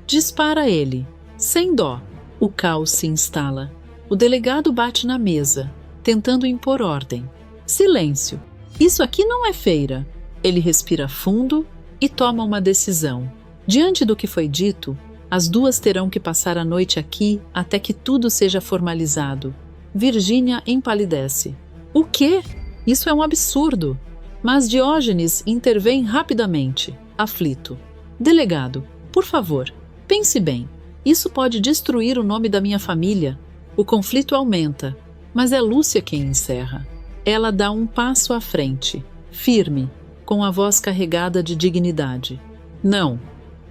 Dispara ele, sem dó. O caos se instala. O delegado bate na mesa, tentando impor ordem. Silêncio. Isso aqui não é feira. Ele respira fundo e toma uma decisão. Diante do que foi dito, as duas terão que passar a noite aqui até que tudo seja formalizado. Virgínia empalidece. O quê? Isso é um absurdo. Mas Diógenes intervém rapidamente, aflito. Delegado, por favor, pense bem. Isso pode destruir o nome da minha família. O conflito aumenta, mas é Lúcia quem encerra. Ela dá um passo à frente, firme, com a voz carregada de dignidade. Não,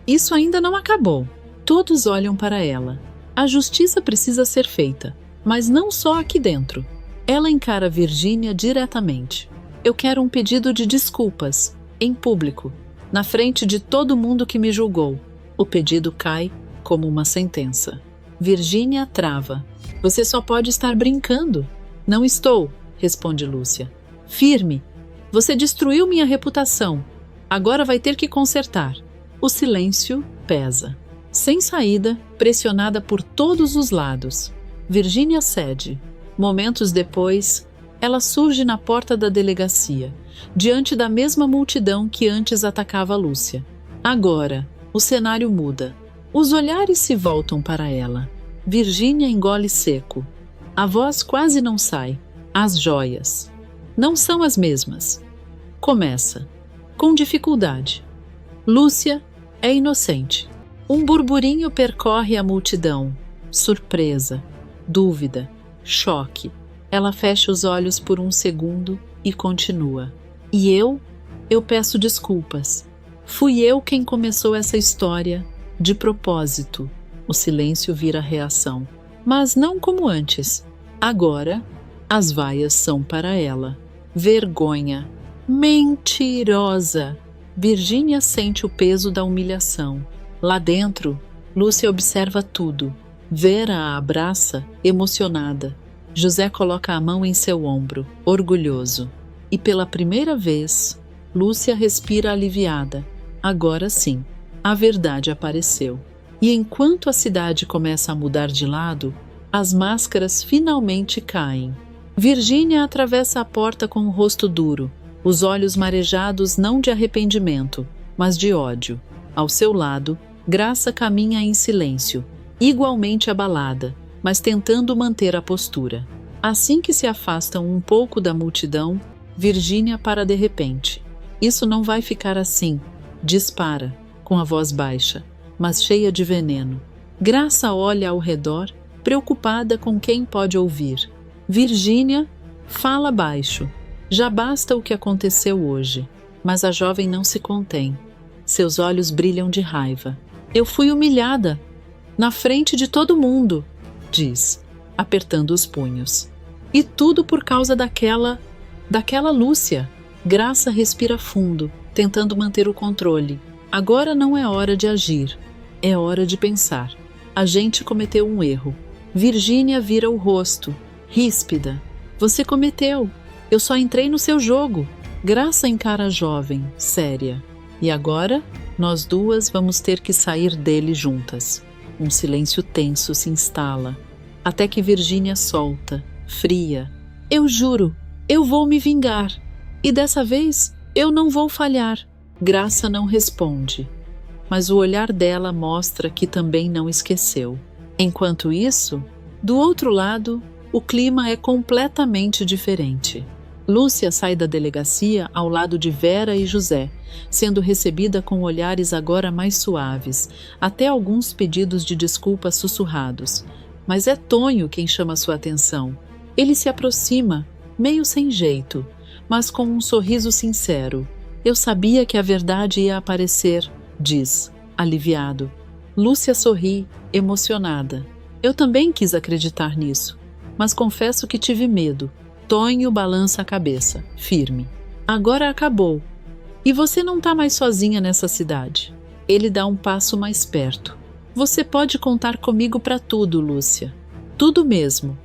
isso ainda não acabou. Todos olham para ela. A justiça precisa ser feita, mas não só aqui dentro. Ela encara Virgínia diretamente. Eu quero um pedido de desculpas, em público, na frente de todo mundo que me julgou. O pedido cai como uma sentença. Virgínia trava. Você só pode estar brincando. Não estou, responde Lúcia. Firme. Você destruiu minha reputação. Agora vai ter que consertar. O silêncio pesa. Sem saída, pressionada por todos os lados. Virgínia cede. Momentos depois, ela surge na porta da delegacia, diante da mesma multidão que antes atacava Lúcia. Agora, o cenário muda. Os olhares se voltam para ela. Virgínia engole seco. A voz quase não sai. As joias. Não são as mesmas. Começa. Com dificuldade. Lúcia é inocente. Um burburinho percorre a multidão. Surpresa, dúvida, choque. Ela fecha os olhos por um segundo e continua. E eu peço desculpas. Fui eu quem começou essa história, de propósito. O silêncio vira reação. Mas não como antes. Agora, as vaias são para ela. Vergonha. Mentirosa. Virgínia sente o peso da humilhação. Lá dentro, Lúcia observa tudo. Vera a abraça, emocionada. José coloca a mão em seu ombro, orgulhoso. E pela primeira vez, Lúcia respira aliviada. Agora sim, a verdade apareceu. E enquanto a cidade começa a mudar de lado, as máscaras finalmente caem. Virgínia atravessa a porta com o rosto duro, os olhos marejados não de arrependimento, mas de ódio. Ao seu lado, Graça caminha em silêncio, igualmente abalada, mas tentando manter a postura. Assim que se afastam um pouco da multidão, Virgínia para de repente. Isso não vai ficar assim, dispara, com a voz baixa, mas cheia de veneno. Graça olha ao redor, preocupada com quem pode ouvir. Virgínia fala baixo. Já basta o que aconteceu hoje, mas a jovem não se contém. Seus olhos brilham de raiva. Eu fui humilhada, na frente de todo mundo, diz, apertando os punhos. E tudo por causa daquela Lúcia. Graça respira fundo, tentando manter o controle. Agora não é hora de agir, é hora de pensar. A gente cometeu um erro. Virgínia vira o rosto, ríspida. Você cometeu. Eu só entrei no seu jogo. Graça encara a jovem, séria. E agora, nós duas vamos ter que sair dele juntas. Um silêncio tenso se instala, até que Virgínia solta, fria. Eu juro, eu vou me vingar. E dessa vez, eu não vou falhar. Graça não responde, mas o olhar dela mostra que também não esqueceu. Enquanto isso, do outro lado, o clima é completamente diferente. Lúcia sai da delegacia ao lado de Vera e José, sendo recebida com olhares agora mais suaves, até alguns pedidos de desculpas sussurrados. Mas é Tonho quem chama sua atenção. Ele se aproxima, meio sem jeito, mas com um sorriso sincero. Eu sabia que a verdade ia aparecer, diz, aliviado. Lúcia sorri, emocionada. Eu também quis acreditar nisso, mas confesso que tive medo. Tonho balança a cabeça, firme. Agora acabou. E você não está mais sozinha nessa cidade. Ele dá um passo mais perto. Você pode contar comigo para tudo, Lúcia. Tudo mesmo.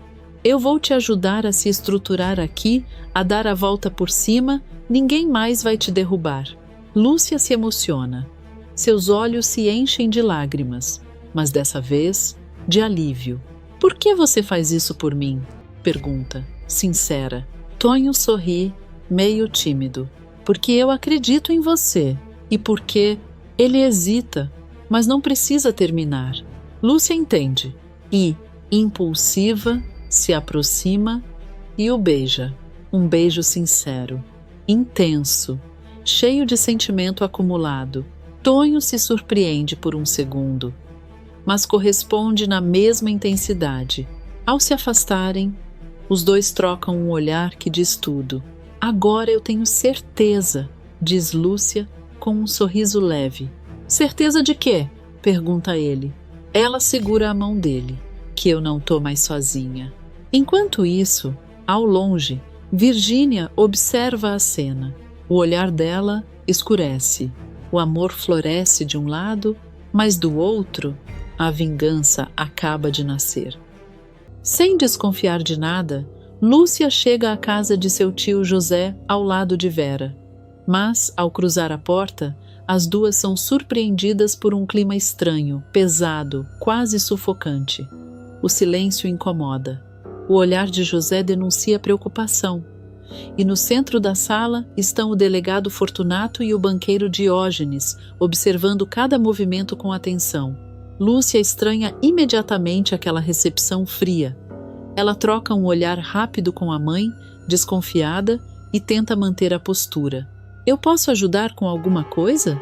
Eu vou te ajudar a se estruturar aqui, a dar a volta por cima. Ninguém mais vai te derrubar. Lúcia se emociona. Seus olhos se enchem de lágrimas, mas dessa vez, de alívio. Por que você faz isso por mim? Pergunta, sincera. Tonho sorri, meio tímido. Porque eu acredito em você. E porque ele hesita, mas não precisa terminar. Lúcia entende. E, impulsiva, se aproxima e o beija. Um beijo sincero, intenso, cheio de sentimento acumulado. Tonho se surpreende por um segundo, mas corresponde na mesma intensidade. Ao se afastarem, os dois trocam um olhar que diz tudo. Agora eu tenho certeza. diz Lúcia com um sorriso leve. Certeza de quê? Pergunta ele. Ela segura a mão dele. Que eu não tô mais sozinha. Enquanto isso, ao longe, Virgínia observa a cena. O olhar dela escurece. O amor floresce de um lado, mas do outro, a vingança acaba de nascer. Sem desconfiar de nada, Lúcia chega à casa de seu tio José ao lado de Vera. Mas, ao cruzar a porta, as duas são surpreendidas por um clima estranho, pesado, quase sufocante. O silêncio incomoda. O olhar de José denuncia preocupação. E no centro da sala estão o delegado Fortunato e o banqueiro Diógenes, observando cada movimento com atenção. Lúcia estranha imediatamente aquela recepção fria. Ela troca um olhar rápido com a mãe, desconfiada, e tenta manter a postura. Eu posso ajudar com alguma coisa?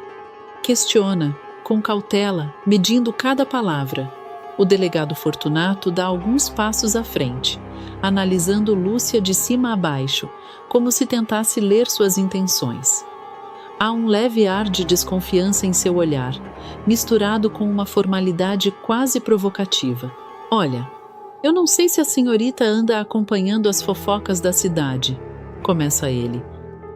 Questiona, com cautela, medindo cada palavra. O delegado Fortunato dá alguns passos à frente, analisando Lúcia de cima a baixo, como se tentasse ler suas intenções. Há um leve ar de desconfiança em seu olhar, misturado com uma formalidade quase provocativa. Olha, eu não sei se a senhorita anda acompanhando as fofocas da cidade, começa ele,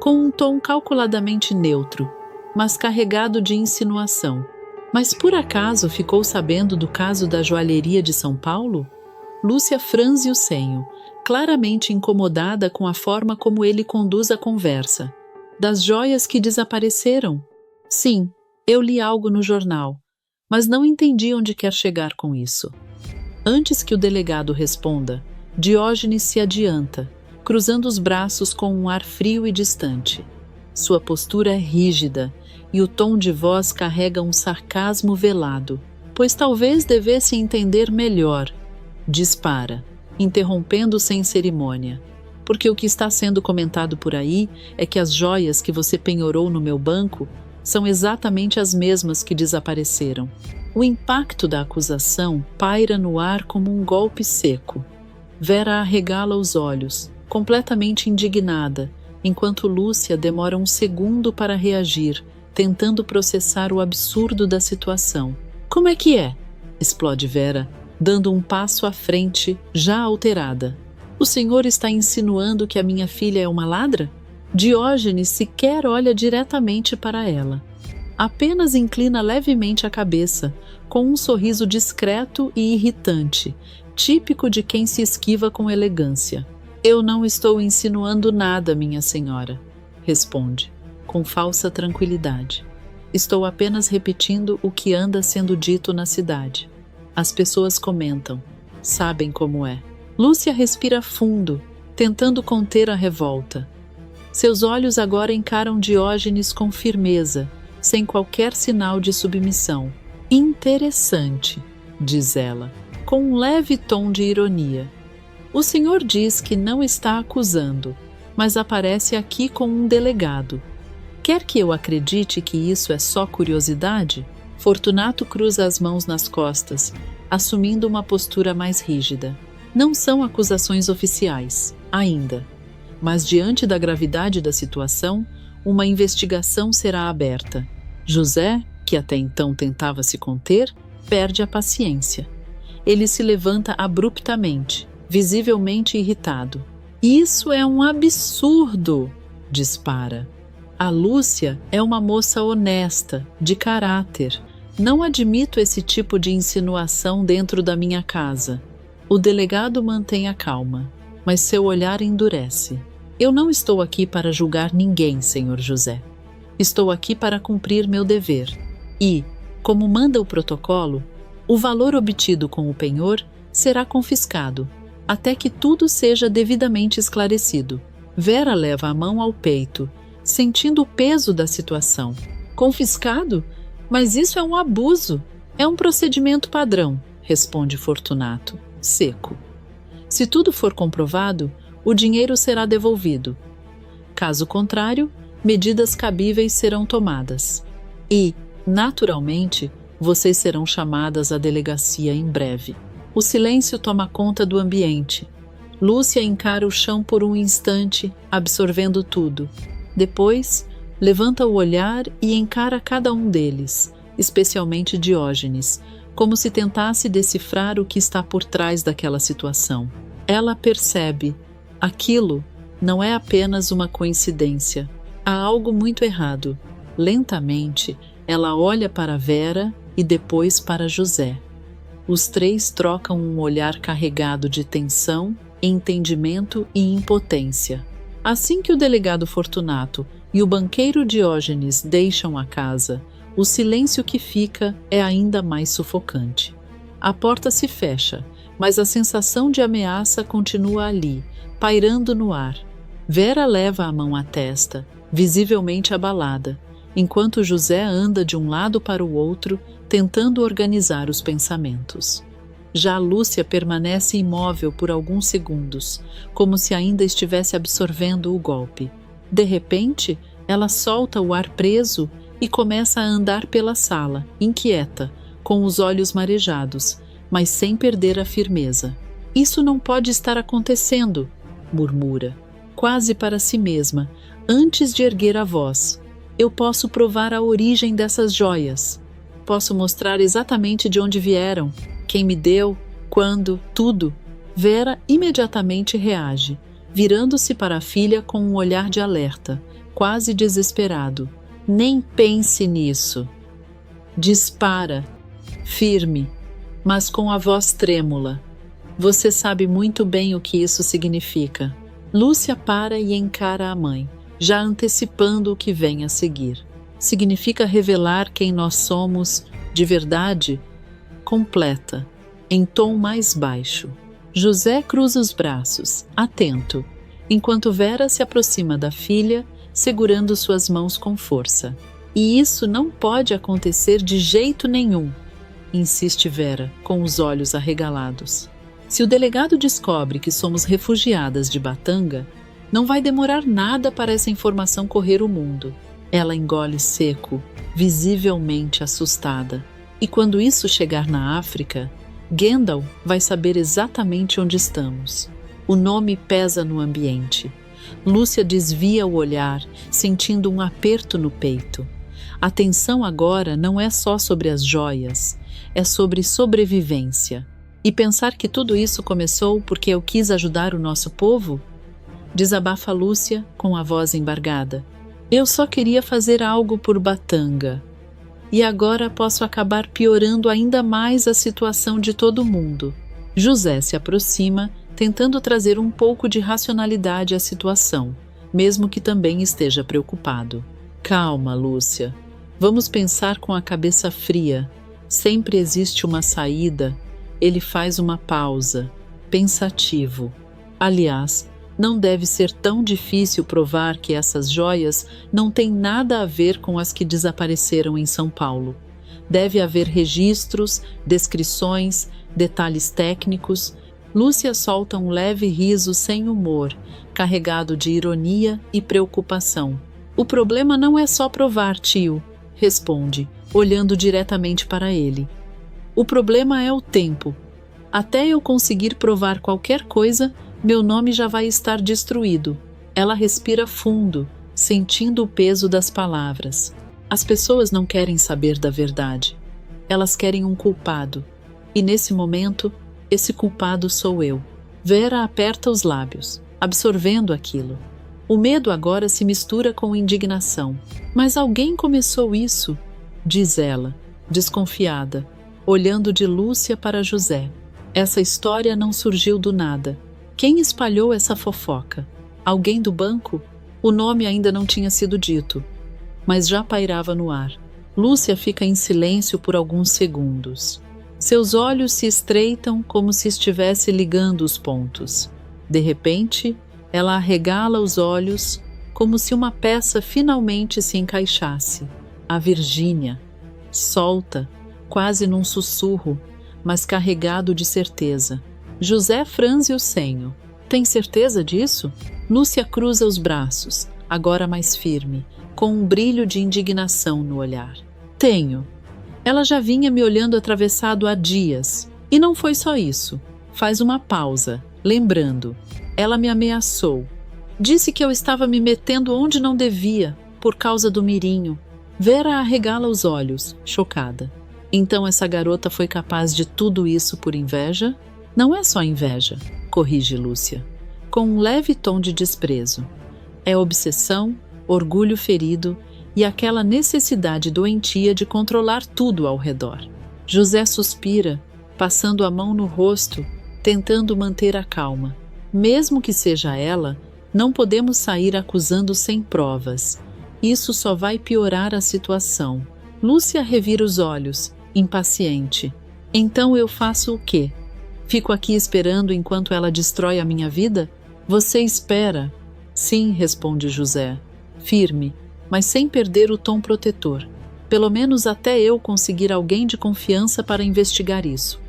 com um tom calculadamente neutro, mas carregado de insinuação. Mas por acaso ficou sabendo do caso da joalheria de São Paulo? Lúcia franze o senho, claramente incomodada com a forma como ele conduz a conversa. Das joias que desapareceram? Sim, eu li algo no jornal, mas não entendi onde quer chegar com isso. Antes que o delegado responda, Diógenes se adianta, cruzando os braços com um ar frio e distante. Sua postura é rígida e o tom de voz carrega um sarcasmo velado, pois talvez devesse entender melhor. Dispara, interrompendo sem cerimônia, porque o que está sendo comentado por aí é que as joias que você penhorou no meu banco são exatamente as mesmas que desapareceram. O impacto da acusação paira no ar como um golpe seco. Vera arregala os olhos, completamente indignada, enquanto Lúcia demora um segundo para reagir, tentando processar o absurdo da situação. Como é que é? Explode Vera, dando um passo à frente, já alterada. O senhor está insinuando que a minha filha é uma ladra? Diógenes sequer olha diretamente para ela. Apenas inclina levemente a cabeça, com um sorriso discreto e irritante, típico de quem se esquiva com elegância. Eu não estou insinuando nada, minha senhora, responde, com falsa tranquilidade. Estou apenas repetindo o que anda sendo dito na cidade. As pessoas comentam, sabem como é. Lúcia respira fundo, tentando conter a revolta. Seus olhos agora encaram Diógenes com firmeza, sem qualquer sinal de submissão. Interessante, diz ela, com um leve tom de ironia. O senhor diz que não está acusando, mas aparece aqui com um delegado. Quer que eu acredite que isso é só curiosidade? Fortunato cruza as mãos nas costas, assumindo uma postura mais rígida. Não são acusações oficiais, ainda. Mas diante da gravidade da situação, uma investigação será aberta. José, que até então tentava se conter, perde a paciência. Ele se levanta abruptamente, visivelmente irritado. Isso é um absurdo! Dispara. A Lúcia é uma moça honesta, de caráter. Não admito esse tipo de insinuação dentro da minha casa. O delegado mantém a calma, mas seu olhar endurece. Eu não estou aqui para julgar ninguém, senhor José. Estou aqui para cumprir meu dever. E, como manda o protocolo, o valor obtido com o penhor será confiscado, até que tudo seja devidamente esclarecido. Vera leva a mão ao peito, sentindo o peso da situação. Confiscado? Mas isso é um abuso. É um procedimento padrão, responde Fortunato, seco. Se tudo for comprovado, o dinheiro será devolvido. Caso contrário, medidas cabíveis serão tomadas. E, naturalmente, vocês serão chamadas à delegacia em breve. O silêncio toma conta do ambiente. Lúcia encara o chão por um instante, absorvendo tudo. Depois, levanta o olhar e encara cada um deles, especialmente Diógenes, como se tentasse decifrar o que está por trás daquela situação. Ela percebe: aquilo não é apenas uma coincidência. Há algo muito errado. Lentamente, ela olha para Vera e depois para José. Os três trocam um olhar carregado de tensão, entendimento e impotência. Assim que o delegado Fortunato e o banqueiro Diógenes deixam a casa, o silêncio que fica é ainda mais sufocante. A porta se fecha, mas a sensação de ameaça continua ali, pairando no ar. Vera leva a mão à testa, visivelmente abalada, enquanto José anda de um lado para o outro, tentando organizar os pensamentos. Já Lúcia permanece imóvel por alguns segundos, como se ainda estivesse absorvendo o golpe. De repente, ela solta o ar preso e começa a andar pela sala, inquieta, com os olhos marejados, mas sem perder a firmeza. "Isso não pode estar acontecendo", murmura, quase para si mesma, antes de erguer a voz. "Eu posso provar a origem dessas joias. Posso mostrar exatamente de onde vieram, quem me deu, quando, tudo." Vera imediatamente reage, virando-se para a filha com um olhar de alerta, quase desesperado. "Nem pense nisso." Dispara, firme, mas com a voz trêmula. "Você sabe muito bem o que isso significa." Lúcia para e encara a mãe, já antecipando o que vem a seguir. Significa revelar quem nós somos de verdade? Completa, em tom mais baixo. José cruza os braços, atento, enquanto Vera se aproxima da filha, segurando suas mãos com força. "E isso não pode acontecer de jeito nenhum", insiste Vera, com os olhos arregalados. "Se o delegado descobre que somos refugiadas de Batanga, não vai demorar nada para essa informação correr o mundo." Ela engole seco, visivelmente assustada. "E quando isso chegar na África, Gendal vai saber exatamente onde estamos." O nome pesa no ambiente. Lúcia desvia o olhar, sentindo um aperto no peito. A tensão agora não é só sobre as joias, é sobre sobrevivência. E pensar que tudo isso começou porque eu quis ajudar o nosso povo? Desabafa Lúcia com a voz embargada. "Eu só queria fazer algo por Batanga. E agora posso acabar piorando ainda mais a situação de todo mundo." José se aproxima, tentando trazer um pouco de racionalidade à situação, mesmo que também esteja preocupado. "Calma, Lúcia. Vamos pensar com a cabeça fria. Sempre existe uma saída." Ele faz uma pausa, pensativo. "Aliás, não deve ser tão difícil provar que essas joias não têm nada a ver com as que desapareceram em São Paulo. Deve haver registros, descrições, detalhes técnicos." Lúcia solta um leve riso sem humor, carregado de ironia e preocupação. "O problema não é só provar, tio", responde, olhando diretamente para ele. "O problema é o tempo. Até eu conseguir provar qualquer coisa, meu nome já vai estar destruído." Ela respira fundo, sentindo o peso das palavras. As pessoas não querem saber da verdade. Elas querem um culpado. E nesse momento, esse culpado sou eu. Vera aperta os lábios, absorvendo aquilo. O medo agora se mistura com indignação. "Mas alguém começou isso", diz ela, desconfiada, olhando de Lúcia para José. "Essa história não surgiu do nada. Quem espalhou essa fofoca? Alguém do banco?" O nome ainda não tinha sido dito, mas já pairava no ar. Lúcia fica em silêncio por alguns segundos. Seus olhos se estreitam como se estivesse ligando os pontos. De repente, ela arregala os olhos como se uma peça finalmente se encaixasse. A Virgínia, solta, quase num sussurro, mas carregado de certeza. José franze o senho. "Tem certeza disso?" Lúcia cruza os braços, agora mais firme, com um brilho de indignação no olhar. "Tenho. Ela já vinha me olhando atravessado há dias. E não foi só isso." Faz uma pausa, lembrando. "Ela me ameaçou. Disse que eu estava me metendo onde não devia. Por causa do mirinho. Vera arregala os olhos, chocada. Então essa garota foi capaz de tudo isso por inveja? Não é só inveja, corrige Lúcia, com um leve tom de desprezo. É obsessão, orgulho ferido e aquela necessidade doentia de controlar tudo ao redor. José suspira, passando a mão no rosto, tentando manter a calma. Mesmo que seja ela, não podemos sair acusando sem provas. Isso só vai piorar a situação. Lúcia revira os olhos, impaciente. Então eu faço o quê? Fico aqui esperando enquanto ela destrói a minha vida? Você espera? Sim, responde José, firme, mas sem perder o tom protetor. Pelo menos até eu conseguir alguém de confiança para investigar isso.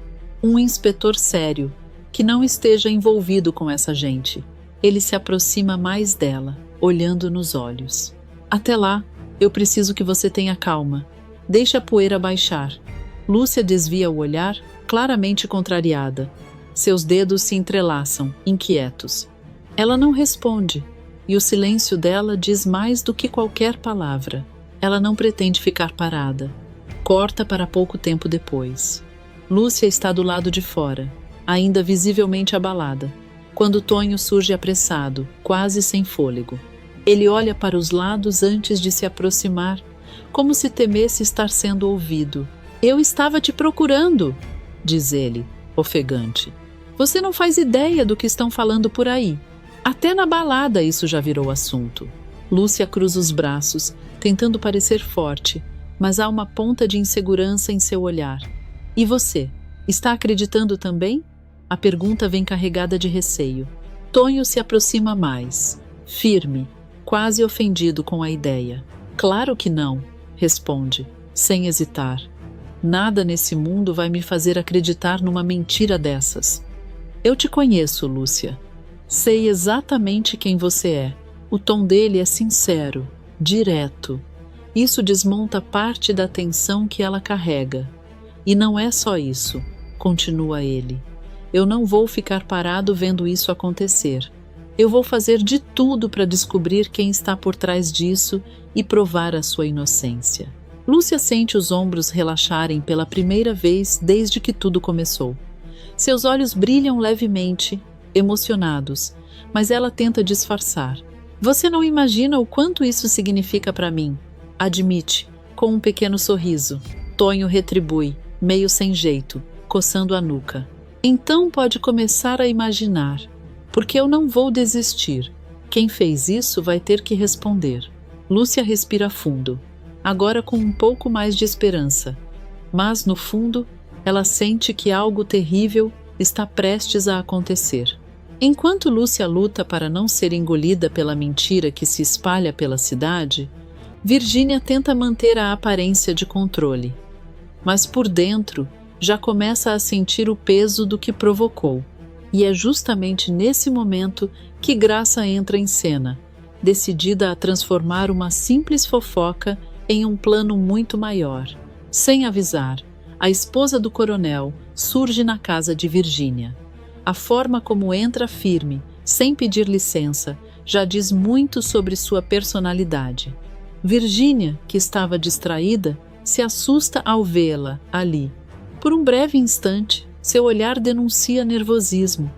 Um inspetor sério, que não esteja envolvido com essa gente. Ele se aproxima mais dela, olhando nos olhos. Até lá, eu preciso que você tenha calma. Deixe a poeira baixar. Lúcia desvia o olhar, claramente contrariada. Seus dedos se entrelaçam, inquietos. Ela não responde, e o silêncio dela diz mais do que qualquer palavra. Ela não pretende ficar parada. Corta para pouco tempo depois. Lúcia está do lado de fora, ainda visivelmente abalada, quando Tonho surge apressado, quase sem fôlego. Ele olha para os lados antes de se aproximar, como se temesse estar sendo ouvido. Eu estava te procurando, diz ele, ofegante. Você não faz ideia do que estão falando por aí. Até na balada isso já virou assunto. Lúcia cruza os braços, tentando parecer forte, mas há uma ponta de insegurança em seu olhar. E você, está acreditando também? A pergunta vem carregada de receio. Tonho se aproxima mais, firme, quase ofendido com a ideia. Claro que não, responde, sem hesitar. Nada nesse mundo vai me fazer acreditar numa mentira dessas. Eu te conheço, Lúcia. Sei exatamente quem você é. O tom dele é sincero, direto. Isso desmonta parte da tensão que ela carrega. E não é só isso, continua ele. Eu não vou ficar parado vendo isso acontecer. Eu vou fazer de tudo para descobrir quem está por trás disso e provar a sua inocência. Lúcia sente os ombros relaxarem pela primeira vez desde que tudo começou. Seus olhos brilham levemente, emocionados, mas ela tenta disfarçar. Você não imagina o quanto isso significa para mim, admite, com um pequeno sorriso. Tonho retribui, meio sem jeito, coçando a nuca. Então pode começar a imaginar, porque eu não vou desistir. Quem fez isso vai ter que responder. Lúcia respira fundo, agora com um pouco mais de esperança. Mas, no fundo, ela sente que algo terrível está prestes a acontecer. Enquanto Lúcia luta para não ser engolida pela mentira que se espalha pela cidade, Virgínia tenta manter a aparência de controle. Mas por dentro, já começa a sentir o peso do que provocou. E é justamente nesse momento que Graça entra em cena, decidida a transformar uma simples fofoca em um plano muito maior. Sem avisar, a esposa do coronel surge na casa de Virgínia. A forma como entra firme, sem pedir licença, já diz muito sobre sua personalidade. Virgínia, que estava distraída, se assusta ao vê-la ali. Por um breve instante, seu olhar denuncia nervosismo,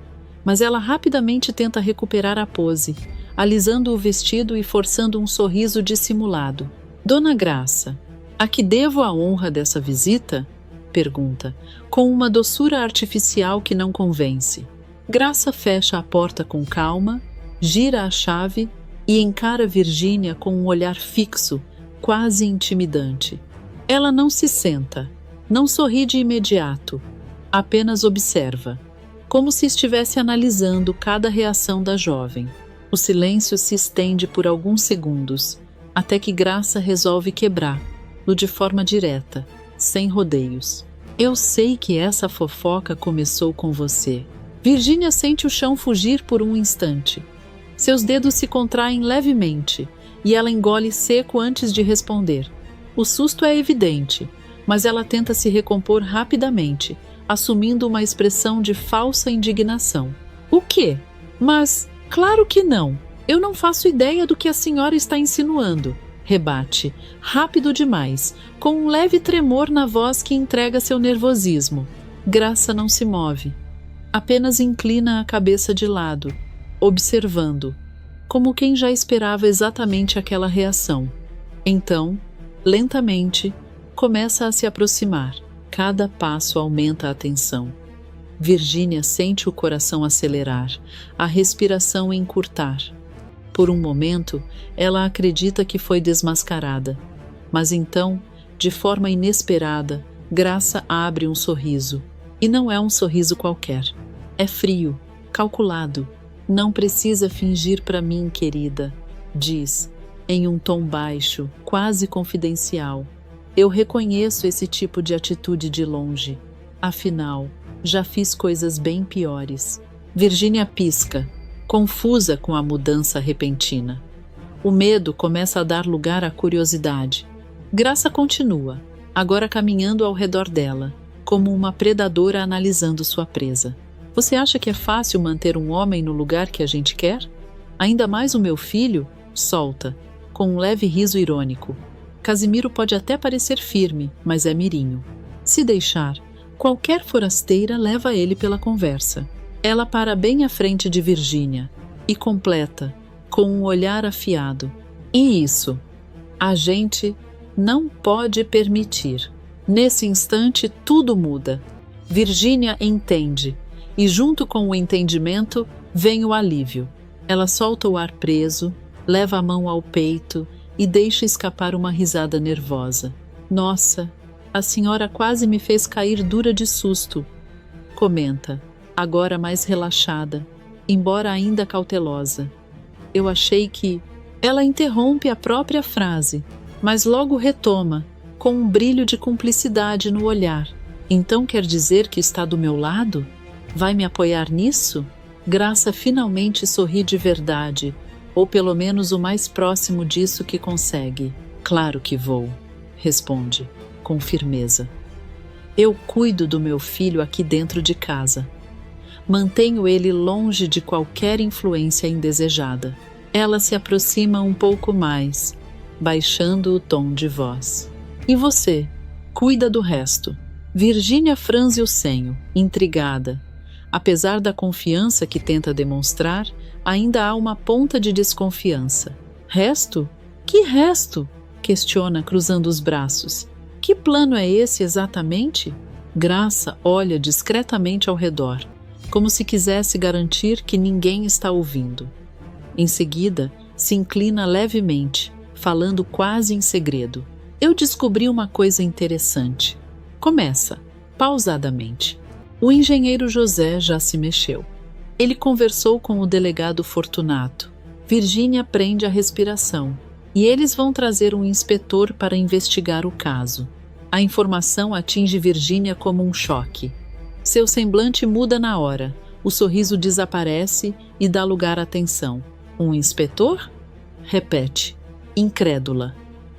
mas ela rapidamente tenta recuperar a pose, alisando o vestido e forçando um sorriso dissimulado. Dona Graça, a que devo a honra dessa visita? Pergunta, com uma doçura artificial que não convence. Graça fecha a porta com calma, gira a chave e encara Virgínia com um olhar fixo, quase intimidante. Ela não se senta, não sorri de imediato, apenas observa, como se estivesse analisando cada reação da jovem. O silêncio se estende por alguns segundos, até que Graça resolve quebrá-lo de forma direta, sem rodeios. Eu sei que essa fofoca começou com você. Virgínia sente o chão fugir por um instante. Seus dedos se contraem levemente e ela engole seco antes de responder. O susto é evidente, mas ela tenta se recompor rapidamente, assumindo uma expressão de falsa indignação. O quê? Mas, claro que não. Eu não faço ideia do que a senhora está insinuando. rebate, rápido demais, com um leve tremor na voz que entrega seu nervosismo. Graça não se move. Apenas inclina a cabeça de lado, observando, como quem já esperava exatamente aquela reação. Então, lentamente, começa a se aproximar. Cada passo aumenta a tensão. Virginia sente o coração acelerar, a respiração encurtar. Por um momento, ela acredita que foi desmascarada. Mas então, de forma inesperada, Graça abre um sorriso. E não é um sorriso qualquer. É frio, calculado. Não precisa fingir para mim, querida, diz, em um tom baixo, quase confidencial. Eu reconheço esse tipo de atitude de longe. Afinal, já fiz coisas bem piores. Virginia pisca, confusa com a mudança repentina. O medo começa a dar lugar à curiosidade. Graça continua, agora caminhando ao redor dela, como uma predadora analisando sua presa. Você acha que é fácil manter um homem no lugar que a gente quer? Ainda mais o meu filho? Solta, com um leve riso irônico. Casimiro pode até parecer firme, mas é mirinho. Se deixar, qualquer forasteira leva ele pela conversa. Ela para bem à frente de Virginia e completa, com um olhar afiado. E isso, a gente não pode permitir. Nesse instante, tudo muda. Virginia entende, e junto com o entendimento, vem o alívio. Ela solta o ar preso, leva a mão ao peito e deixa escapar uma risada nervosa. Nossa, a senhora quase me fez cair dura de susto, comenta, agora mais relaxada, embora ainda cautelosa. Eu achei que... Ela interrompe a própria frase, mas logo retoma, com um brilho de cumplicidade no olhar. Então quer dizer que está do meu lado? Vai me apoiar nisso? Graça finalmente sorri de verdade, ou pelo menos o mais próximo disso que consegue. Claro que vou, responde, com firmeza. Eu cuido do meu filho aqui dentro de casa. Mantenho ele longe de qualquer influência indesejada. Ela se aproxima um pouco mais, baixando o tom de voz. E você? Cuida do resto. Virginia franze o senho, intrigada. Apesar da confiança que tenta demonstrar, ainda há uma ponta de desconfiança. Resto? Que resto? Questiona, cruzando os braços. Que plano é esse exatamente? Graça olha discretamente ao redor, como se quisesse garantir que ninguém está ouvindo. Em seguida, se inclina levemente, falando quase em segredo. Eu descobri uma coisa interessante. Começa, pausadamente. O engenheiro José já se mexeu. Ele conversou com o delegado Fortunato. Virginia prende a respiração e eles vão trazer um inspetor para investigar o caso. A informação atinge Virginia como um choque. Seu semblante muda na hora, o sorriso desaparece e dá lugar à tensão. Um inspetor? Repete, incrédula.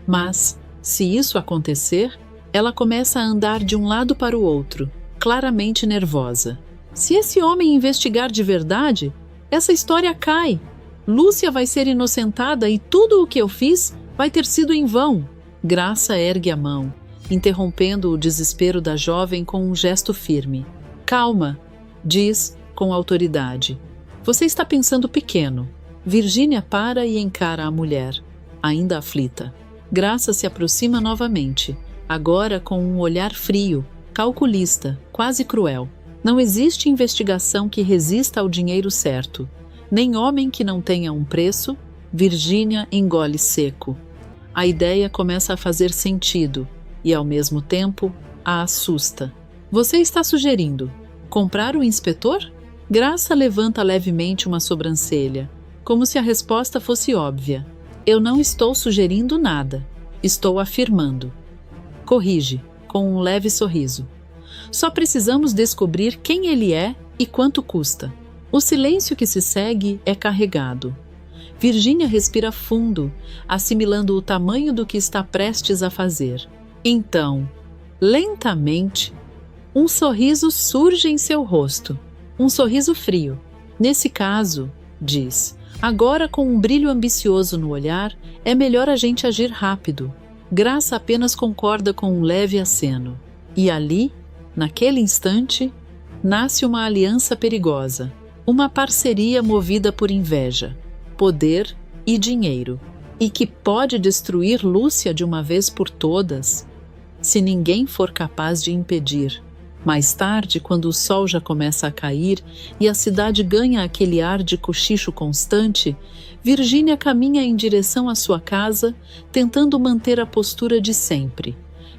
Mas, se isso acontecer, ela começa a andar de um lado para o outro, claramente nervosa. Se esse homem investigar de verdade, essa história cai. Lúcia vai ser inocentada e tudo o que eu fiz vai ter sido em vão. Graça ergue a mão, interrompendo o desespero da jovem com um gesto firme. Calma, diz com autoridade. Você está pensando pequeno. Virginia para e encara a mulher, ainda aflita. Graça se aproxima novamente, agora com um olhar frio, calculista, quase cruel. Não existe investigação que resista ao dinheiro certo. Nem homem que não tenha um preço. Virginia engole seco. A ideia começa a fazer sentido e, ao mesmo tempo, a assusta. Você está sugerindo comprar o inspetor? Graça levanta levemente uma sobrancelha, como se a resposta fosse óbvia. Eu não estou sugerindo nada. Estou afirmando. Corrige, com um leve sorriso. Só precisamos descobrir quem ele é e quanto custa. O silêncio que se segue é carregado. Virginia respira fundo, assimilando o tamanho do que está prestes a fazer. Então, lentamente, um sorriso surge em seu rosto. Um sorriso frio. Nesse caso, diz, Agora, com um brilho ambicioso no olhar, é melhor a gente agir rápido. Graça apenas concorda com um leve aceno. E ali, naquele instante, nasce uma aliança perigosa, uma parceria movida por inveja, poder e dinheiro, e que pode destruir Lúcia de uma vez por todas, se ninguém for capaz de impedir. Mais tarde, quando o sol já começa a cair e a cidade ganha aquele ar de cochicho constante, Virgínia caminha em direção à sua casa, tentando manter a postura de sempre,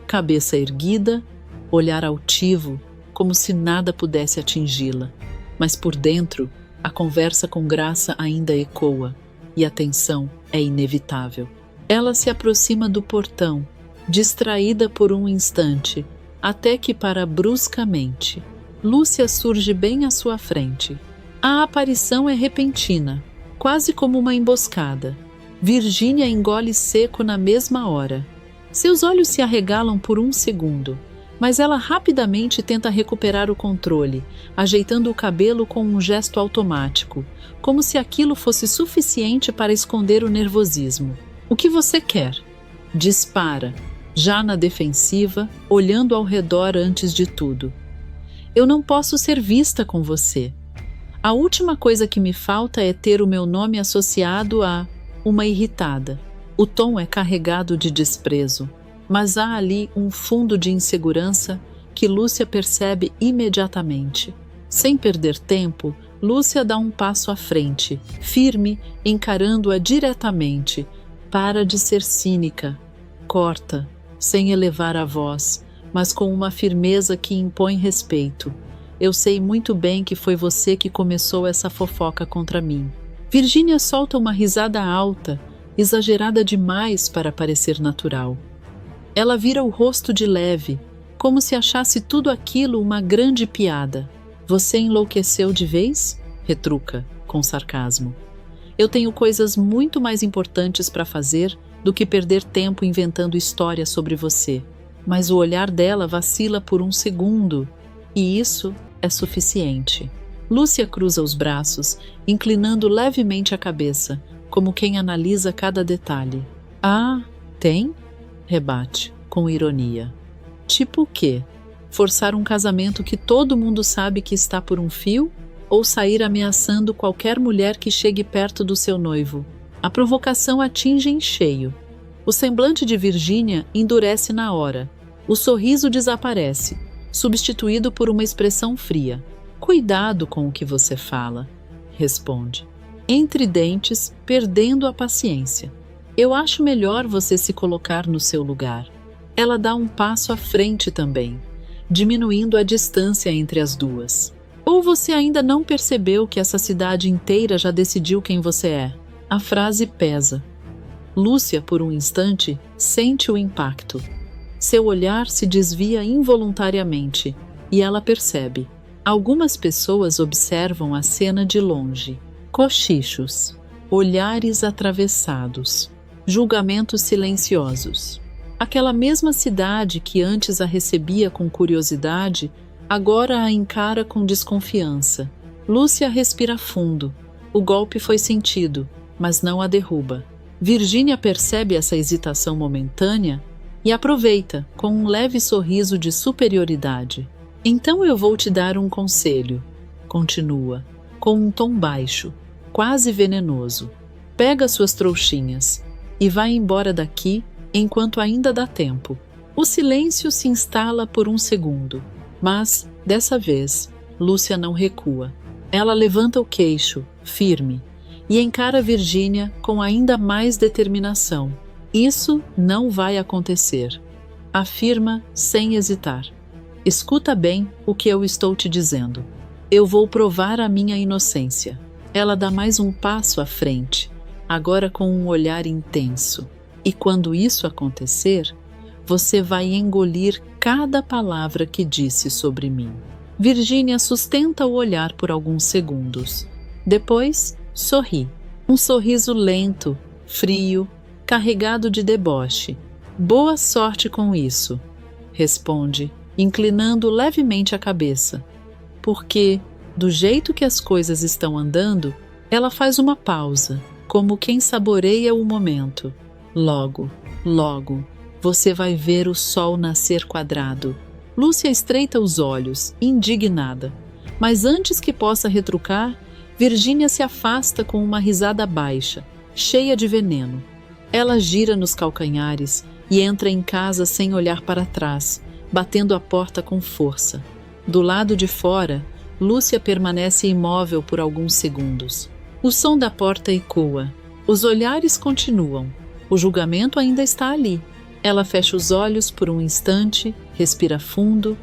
cabeça erguida, olhar altivo, como se nada pudesse atingi-la. Mas por dentro, a conversa com Graça ainda ecoa, e a tensão é inevitável. Ela se aproxima do portão, distraída por um instante, até que para bruscamente. Lúcia surge bem à sua frente. A aparição é repentina, quase como uma emboscada. Virgínia engole seco na mesma hora. Seus olhos se arregalam por um segundo, mas ela rapidamente tenta recuperar o controle, ajeitando o cabelo com um gesto automático, como se aquilo fosse suficiente para esconder o nervosismo. O que você quer? Dispara, já na defensiva, olhando ao redor antes de tudo. Eu não posso ser vista com você. A última coisa que me falta é ter o meu nome associado a uma irritada. O tom é carregado de desprezo, mas há ali um fundo de insegurança que Lúcia percebe imediatamente. Sem perder tempo, Lúcia dá um passo à frente, firme, encarando-a diretamente. Para de ser cínica. Corta, sem elevar a voz, mas com uma firmeza que impõe respeito. Eu sei muito bem que foi você que começou essa fofoca contra mim. Virgínia solta uma risada alta, exagerada demais para parecer natural. Ela vira o rosto de leve, como se achasse tudo aquilo uma grande piada. Você enlouqueceu de vez? Retruca, com sarcasmo. Eu tenho coisas muito mais importantes para fazer do que perder tempo inventando histórias sobre você. Mas o olhar dela vacila por um segundo, e isso é suficiente. Lúcia cruza os braços, inclinando levemente a cabeça, como quem analisa cada detalhe. Ah, tem? Rebate, com ironia. Tipo o quê? Forçar um casamento que todo mundo sabe que está por um fio? Ou sair ameaçando qualquer mulher que chegue perto do seu noivo? A provocação atinge em cheio. O semblante de Virgínia endurece na hora. O sorriso desaparece, substituído por uma expressão fria. Cuidado com o que você fala, responde. Entre dentes, perdendo a paciência. Eu acho melhor você se colocar no seu lugar. Ela dá um passo à frente também, diminuindo a distância entre as duas. Ou você ainda não percebeu que essa cidade inteira já decidiu quem você é? A frase pesa. Lúcia, por um instante, sente o impacto. Seu olhar se desvia involuntariamente e ela percebe. Algumas pessoas observam a cena de longe. Cochichos, olhares atravessados, julgamentos silenciosos. Aquela mesma cidade que antes a recebia com curiosidade, agora a encara com desconfiança. Lúcia respira fundo. O golpe foi sentido, mas não a derruba. Virgínia percebe essa hesitação momentânea e aproveita com um leve sorriso de superioridade. Então eu vou te dar um conselho, continua, com um tom baixo, quase venenoso. Pega suas trouxinhas e vai embora daqui enquanto ainda dá tempo. O silêncio se instala por um segundo, mas, dessa vez, Lúcia não recua. Ela levanta o queixo, firme, e encara Virgínia com ainda mais determinação. Isso não vai acontecer, afirma sem hesitar. Escuta bem o que eu estou te dizendo. Eu vou provar a minha inocência. Ela dá mais um passo à frente, agora com um olhar intenso. E quando isso acontecer, você vai engolir cada palavra que disse sobre mim. Virgínia sustenta o olhar por alguns segundos. Depois, sorri. Um sorriso lento, frio, carregado de deboche. Boa sorte com isso, responde, inclinando levemente a cabeça. Porque, do jeito que as coisas estão andando, Ela faz uma pausa, como quem saboreia o momento. Logo, logo, você vai ver o sol nascer quadrado. Lúcia estreita os olhos, indignada. Mas antes que possa retrucar, Virgínia se afasta com uma risada baixa, cheia de veneno. Ela gira nos calcanhares e entra em casa sem olhar para trás, batendo a porta com força. Do lado de fora, Lúcia permanece imóvel por alguns segundos. O som da porta ecoa. Os olhares continuam. O julgamento ainda está ali. Ela fecha os olhos por um instante, respira fundo,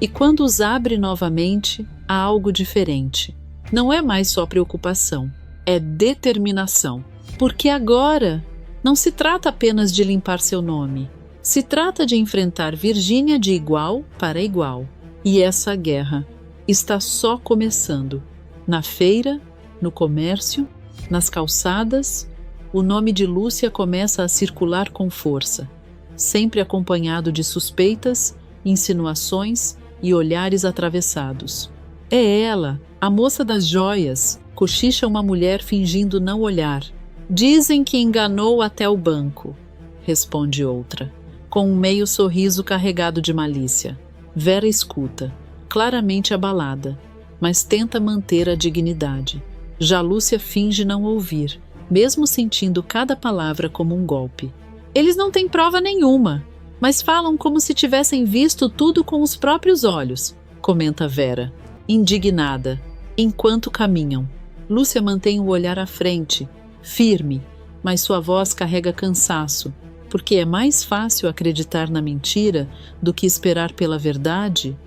e quando os abre novamente, há algo diferente. Não é mais só preocupação, é determinação. Porque agora não se trata apenas de limpar seu nome. Se trata de enfrentar Virgínia de igual para igual. E essa guerra está só começando. Na feira, no comércio, nas calçadas, o nome de Lúcia começa a circular com força, sempre acompanhado de suspeitas, insinuações e olhares atravessados. É ela, a moça das joias, cochicha uma mulher fingindo não olhar. Dizem que enganou até o banco, responde outra, com um meio sorriso carregado de malícia. Vera escuta, claramente abalada, mas tenta manter a dignidade. Já Lúcia finge não ouvir, mesmo sentindo cada palavra como um golpe. Eles não têm prova nenhuma, mas falam como se tivessem visto tudo com os próprios olhos, comenta Vera, indignada, enquanto caminham. Lúcia mantém o olhar à frente, firme, mas sua voz carrega cansaço, porque é mais fácil acreditar na mentira do que esperar pela verdade,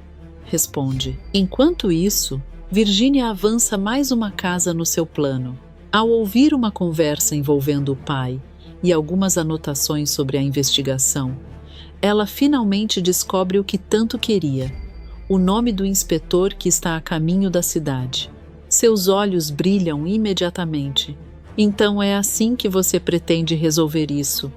responde. Enquanto isso, Virgínia avança mais uma casa no seu plano. Ao ouvir uma conversa envolvendo o pai e algumas anotações sobre a investigação, ela finalmente descobre o que tanto queria: o nome do inspetor que está a caminho da cidade. Seus olhos brilham imediatamente. Então é assim que você pretende resolver isso,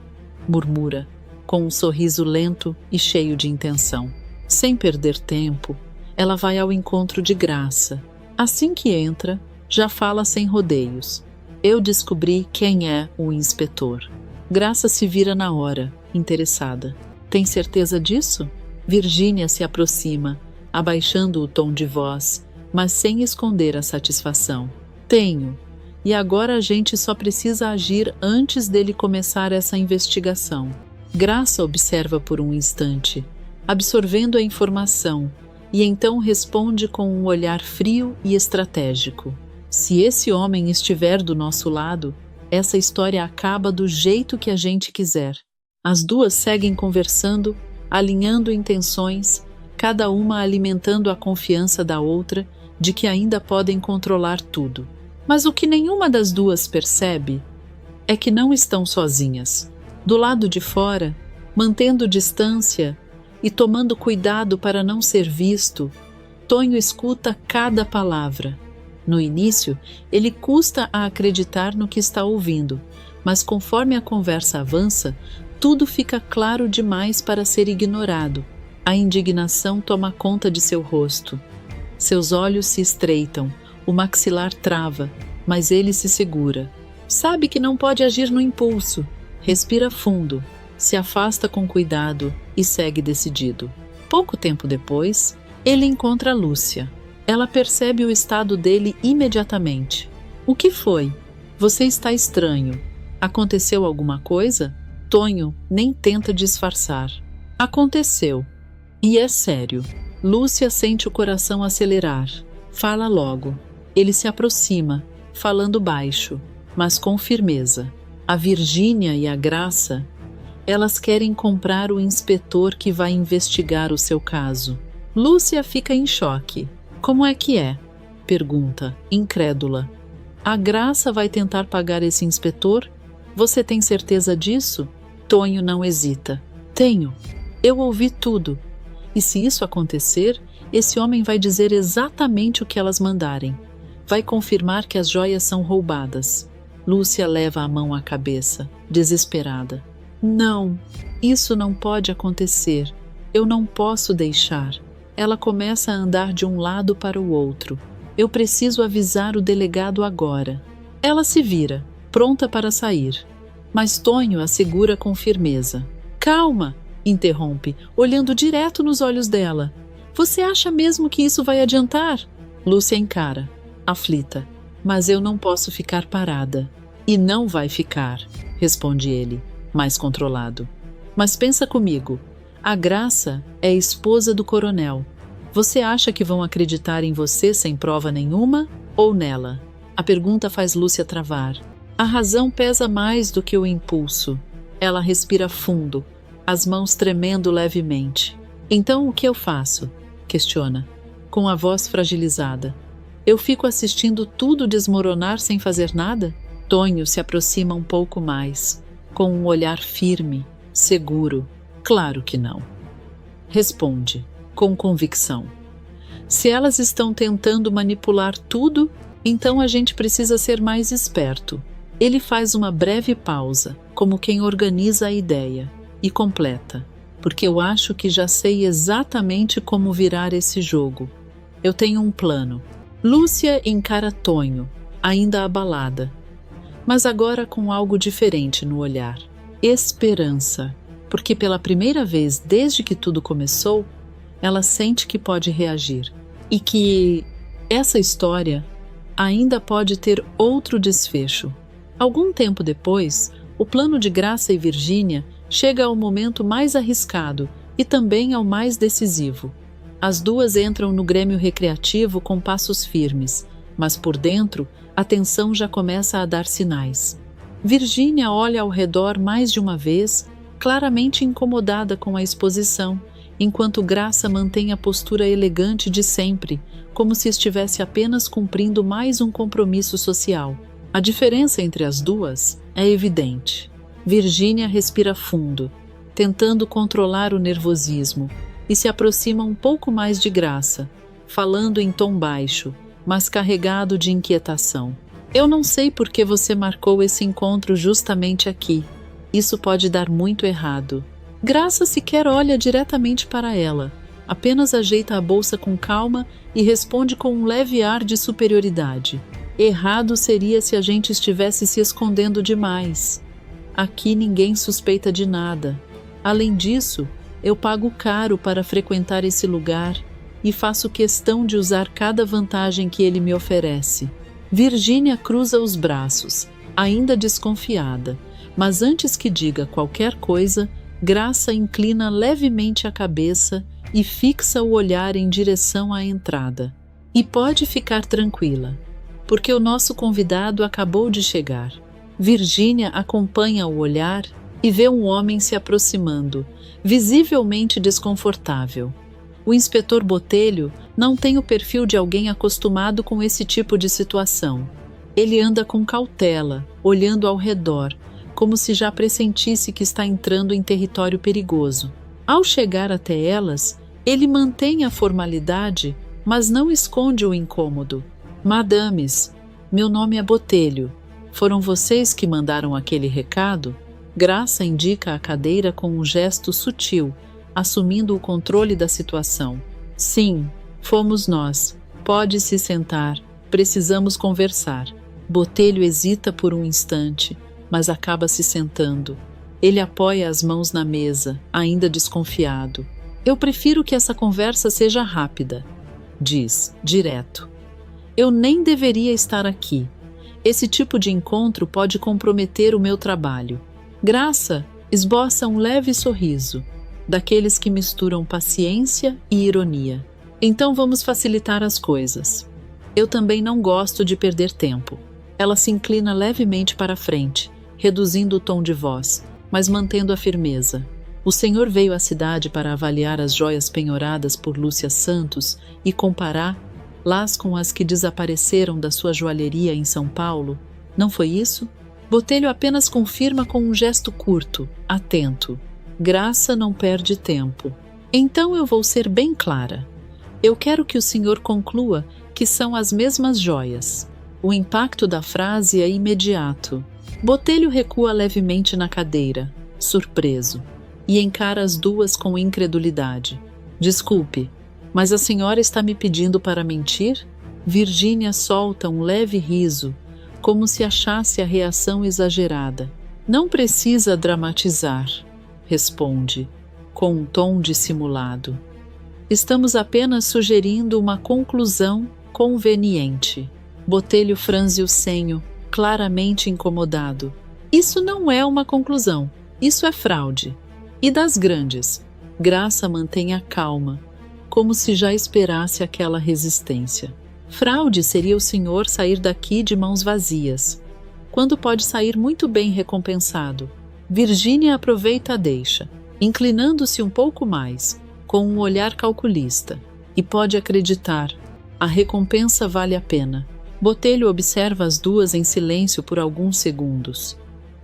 murmura, com um sorriso lento e cheio de intenção. Sem perder tempo, ela vai ao encontro de Graça. Assim que entra, já fala sem rodeios. Eu descobri quem é o inspetor. Graça se vira na hora, interessada. Tem certeza disso? Virgínia se aproxima, abaixando o tom de voz, mas sem esconder a satisfação. Tenho. E agora a gente só precisa agir antes dele começar essa investigação. Graça observa por um instante, absorvendo a informação, e então responde com um olhar frio e estratégico. Se esse homem estiver do nosso lado, essa história acaba do jeito que a gente quiser. As duas seguem conversando, alinhando intenções, cada uma alimentando a confiança da outra de que ainda podem controlar tudo. Mas o que nenhuma das duas percebe é que não estão sozinhas. Do lado de fora, mantendo distância e tomando cuidado para não ser visto, Tonho escuta cada palavra. No início, ele custa a acreditar no que está ouvindo, mas conforme a conversa avança, tudo fica claro demais para ser ignorado. A indignação toma conta de seu rosto. Seus olhos se estreitam, o maxilar trava, mas ele se segura. Sabe que não pode agir no impulso. Respira fundo, se afasta com cuidado e segue decidido. Pouco tempo depois, ele encontra Lúcia. Ela percebe o estado dele imediatamente. O que foi? Você está estranho. Aconteceu alguma coisa? Tonho nem tenta disfarçar. Aconteceu. E é sério. Lúcia sente o coração acelerar. Fala logo. Ele se aproxima, falando baixo, mas com firmeza. A Virgínia e a Graça, elas querem comprar o inspetor que vai investigar o seu caso. Lúcia fica em choque. Como é que é? Pergunta, incrédula. A Graça vai tentar pagar esse inspetor? Você tem certeza disso? Tonho não hesita. Tenho. Eu ouvi tudo. E se isso acontecer, esse homem vai dizer exatamente o que elas mandarem. Vai confirmar que as joias são roubadas. Lúcia leva a mão à cabeça, desesperada. Não, isso não pode acontecer. Eu não posso deixar. Ela começa a andar de um lado para o outro. Eu preciso avisar o delegado agora. Ela se vira, pronta para sair, mas Tonho a segura com firmeza. Calma, interrompe, olhando direto nos olhos dela. Você acha mesmo que isso vai adiantar? Lúcia encara, aflita. Mas eu não posso ficar parada. E não vai ficar, responde ele, mais controlado. Mas pensa comigo, a Graça é esposa do coronel. Você acha que vão acreditar em você sem prova nenhuma ou nela? A pergunta faz Lúcia travar. A razão pesa mais do que o impulso. Ela respira fundo, as mãos tremendo levemente. Então o que eu faço? Questiona, com a voz fragilizada. Eu fico assistindo tudo desmoronar sem fazer nada? Tonho se aproxima um pouco mais, com um olhar firme, seguro. Claro que não. Responde, com convicção. Se elas estão tentando manipular tudo, então a gente precisa ser mais esperto. Ele faz uma breve pausa, como quem organiza a ideia, e completa. Porque eu acho que já sei exatamente como virar esse jogo. Eu tenho um plano. Lúcia encara Tonho, ainda abalada, mas agora com algo diferente no olhar. Esperança, porque pela primeira vez desde que tudo começou, ela sente que pode reagir e que essa história ainda pode ter outro desfecho. Algum tempo depois, o plano de Graça e Virgínia chega ao momento mais arriscado e também ao mais decisivo. As duas entram no Grêmio Recreativo com passos firmes, mas por dentro a tensão já começa a dar sinais. Virgínia olha ao redor mais de uma vez, claramente incomodada com a exposição, enquanto Graça mantém a postura elegante de sempre, como se estivesse apenas cumprindo mais um compromisso social. A diferença entre as duas é evidente. Virgínia respira fundo, tentando controlar o nervosismo, e se aproxima um pouco mais de Graça, falando em tom baixo, mas carregado de inquietação. Eu não sei por que você marcou esse encontro justamente aqui. Isso pode dar muito errado. Graça sequer olha diretamente para ela, apenas ajeita a bolsa com calma e responde com um leve ar de superioridade. Errado seria se a gente estivesse se escondendo demais. Aqui ninguém suspeita de nada. Além disso, eu pago caro para frequentar esse lugar e faço questão de usar cada vantagem que ele me oferece. Virgínia cruza os braços, ainda desconfiada, mas antes que diga qualquer coisa, Graça inclina levemente a cabeça e fixa o olhar em direção à entrada. E pode ficar tranquila, porque o nosso convidado acabou de chegar. Virgínia acompanha o olhar e vê um homem se aproximando, visivelmente desconfortável. O inspetor Botelho não tem o perfil de alguém acostumado com esse tipo de situação. Ele anda com cautela, olhando ao redor, como se já pressentisse que está entrando em território perigoso. Ao chegar até elas, ele mantém a formalidade, mas não esconde o incômodo. Madames, meu nome é Botelho. Foram vocês que mandaram aquele recado? Graça indica a cadeira com um gesto sutil, assumindo o controle da situação. Sim, fomos nós. Pode se sentar. Precisamos conversar. Botelho hesita por um instante, mas acaba se sentando. Ele apoia as mãos na mesa, ainda desconfiado. Eu prefiro que essa conversa seja rápida, diz, direto. Eu nem deveria estar aqui. Esse tipo de encontro pode comprometer o meu trabalho. Graça esboça um leve sorriso, daqueles que misturam paciência e ironia. Então vamos facilitar as coisas. Eu também não gosto de perder tempo. Ela se inclina levemente para a frente, reduzindo o tom de voz, mas mantendo a firmeza. O senhor veio à cidade para avaliar as joias penhoradas por Lúcia Santos e compará-las com as que desapareceram da sua joalheria em São Paulo? Não foi isso? Botelho apenas confirma com um gesto curto, atento. Graça não perde tempo. Então eu vou ser bem clara. Eu quero que o senhor conclua que são as mesmas joias. O impacto da frase é imediato. Botelho recua levemente na cadeira, surpreso, e encara as duas com incredulidade. Desculpe, mas a senhora está me pedindo para mentir? Virgínia solta um leve riso, como se achasse a reação exagerada. Não precisa dramatizar, responde, com um tom dissimulado. Estamos apenas sugerindo uma conclusão conveniente. Botelho franze o senho, claramente incomodado. Isso não é uma conclusão, isso é fraude. E das grandes, Graça mantém a calma, como se já esperasse aquela resistência. Fraude seria o senhor sair daqui de mãos vazias, quando pode sair muito bem recompensado. Virgínia aproveita a deixa, inclinando-se um pouco mais, com um olhar calculista, e pode acreditar, a recompensa vale a pena. Botelho observa as duas em silêncio por alguns segundos.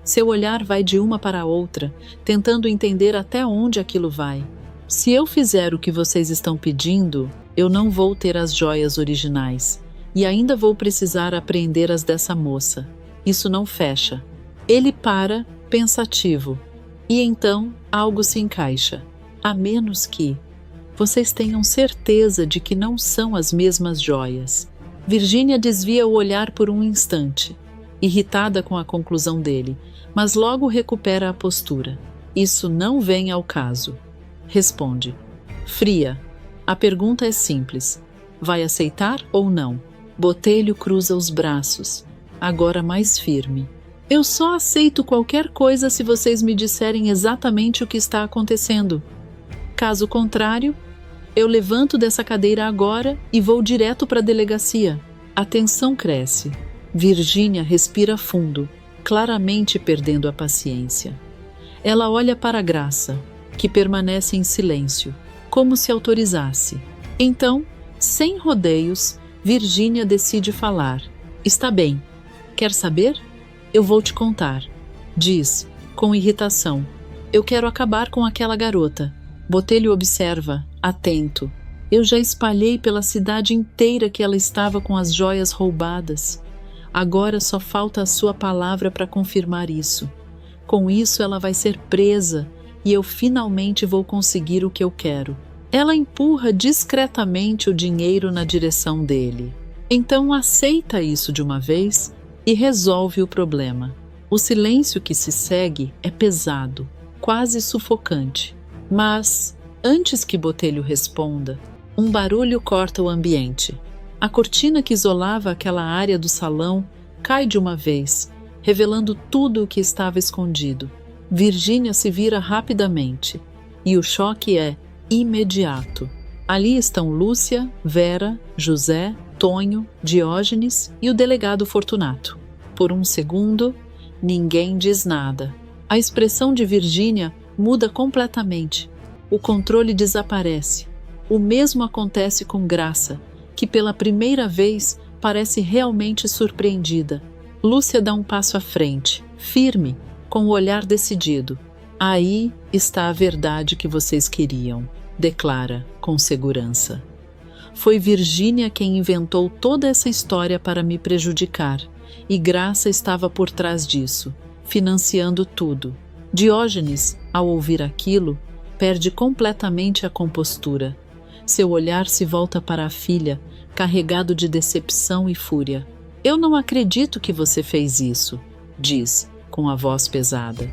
Seu olhar vai de uma para a outra, tentando entender até onde aquilo vai. Se eu fizer o que vocês estão pedindo, eu não vou ter as joias originais, e ainda vou precisar apreender as dessa moça. Isso não fecha. Ele para, pensativo, e então algo se encaixa. A menos que vocês tenham certeza de que não são as mesmas joias. Virgínia desvia o olhar por um instante, irritada com a conclusão dele, mas logo recupera a postura. Isso não vem ao caso. Responde. Fria. A pergunta é simples. Vai aceitar ou não? Botelho cruza os braços, agora mais firme. Eu só aceito qualquer coisa se vocês me disserem exatamente o que está acontecendo. Caso contrário, eu levanto dessa cadeira agora e vou direto para a delegacia. A tensão cresce. Virgínia respira fundo, claramente perdendo a paciência. Ela olha para a Graça, que permanece em silêncio, como se autorizasse. Então, sem rodeios, Virgínia decide falar. Está bem. Quer saber? Eu vou te contar. Diz, com irritação. Eu quero acabar com aquela garota. Botelho observa, atento. Eu já espalhei pela cidade inteira que ela estava com as joias roubadas. Agora só falta a sua palavra para confirmar isso. Com isso ela vai ser presa e eu finalmente vou conseguir o que eu quero. Ela empurra discretamente o dinheiro na direção dele. Então aceita isso de uma vez e resolve o problema. O silêncio que se segue é pesado, quase sufocante. Mas, antes que Botelho responda, um barulho corta o ambiente. A cortina que isolava aquela área do salão cai de uma vez, revelando tudo o que estava escondido. Virgínia se vira rapidamente, e o choque é imediato. Ali estão Lúcia, Vera, José, Tonho, Diógenes e o delegado Fortunato. Por um segundo, ninguém diz nada. A expressão de Virgínia muda completamente. O controle desaparece. O mesmo acontece com Graça, que pela primeira vez parece realmente surpreendida. Lúcia dá um passo à frente, firme, com o olhar decidido. Aí está a verdade que vocês queriam, declara com segurança. Foi Virgínia quem inventou toda essa história para me prejudicar, e Graça estava por trás disso, financiando tudo. Diógenes, ao ouvir aquilo, perde completamente a compostura. Seu olhar se volta para a filha, carregado de decepção e fúria. Eu não acredito que você fez isso, diz, com a voz pesada.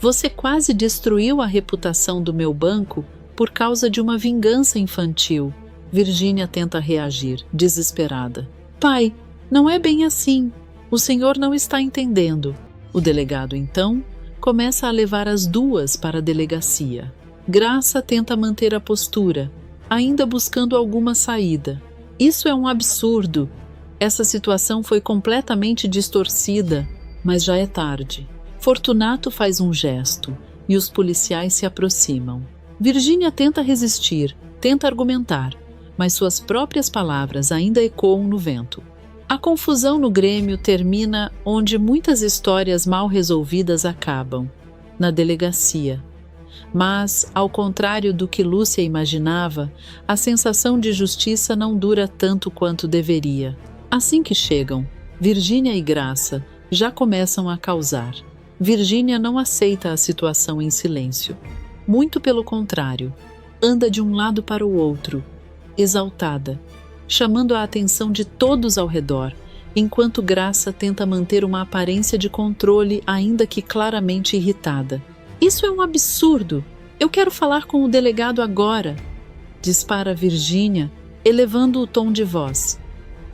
Você quase destruiu a reputação do meu banco por causa de uma vingança infantil. Virgínia tenta reagir, desesperada. Pai, não é bem assim. O senhor não está entendendo. O delegado, então, começa a levar as duas para a delegacia. Graça tenta manter a postura, ainda buscando alguma saída. Isso é um absurdo. Essa situação foi completamente distorcida, mas já é tarde. Fortunato faz um gesto e os policiais se aproximam. Virgínia tenta resistir, tenta argumentar, mas suas próprias palavras ainda ecoam no vento. A confusão no Grêmio termina onde muitas histórias mal resolvidas acabam, na delegacia. Mas, ao contrário do que Lúcia imaginava, a sensação de justiça não dura tanto quanto deveria. Assim que chegam, Virgínia e Graça já começam a causar. Virgínia não aceita a situação em silêncio. Muito pelo contrário, anda de um lado para o outro, exaltada, chamando a atenção de todos ao redor enquanto Graça tenta manter uma aparência de controle, ainda que claramente irritada. Isso é um absurdo! Eu quero falar com o delegado agora! Dispara Virgínia, elevando o tom de voz.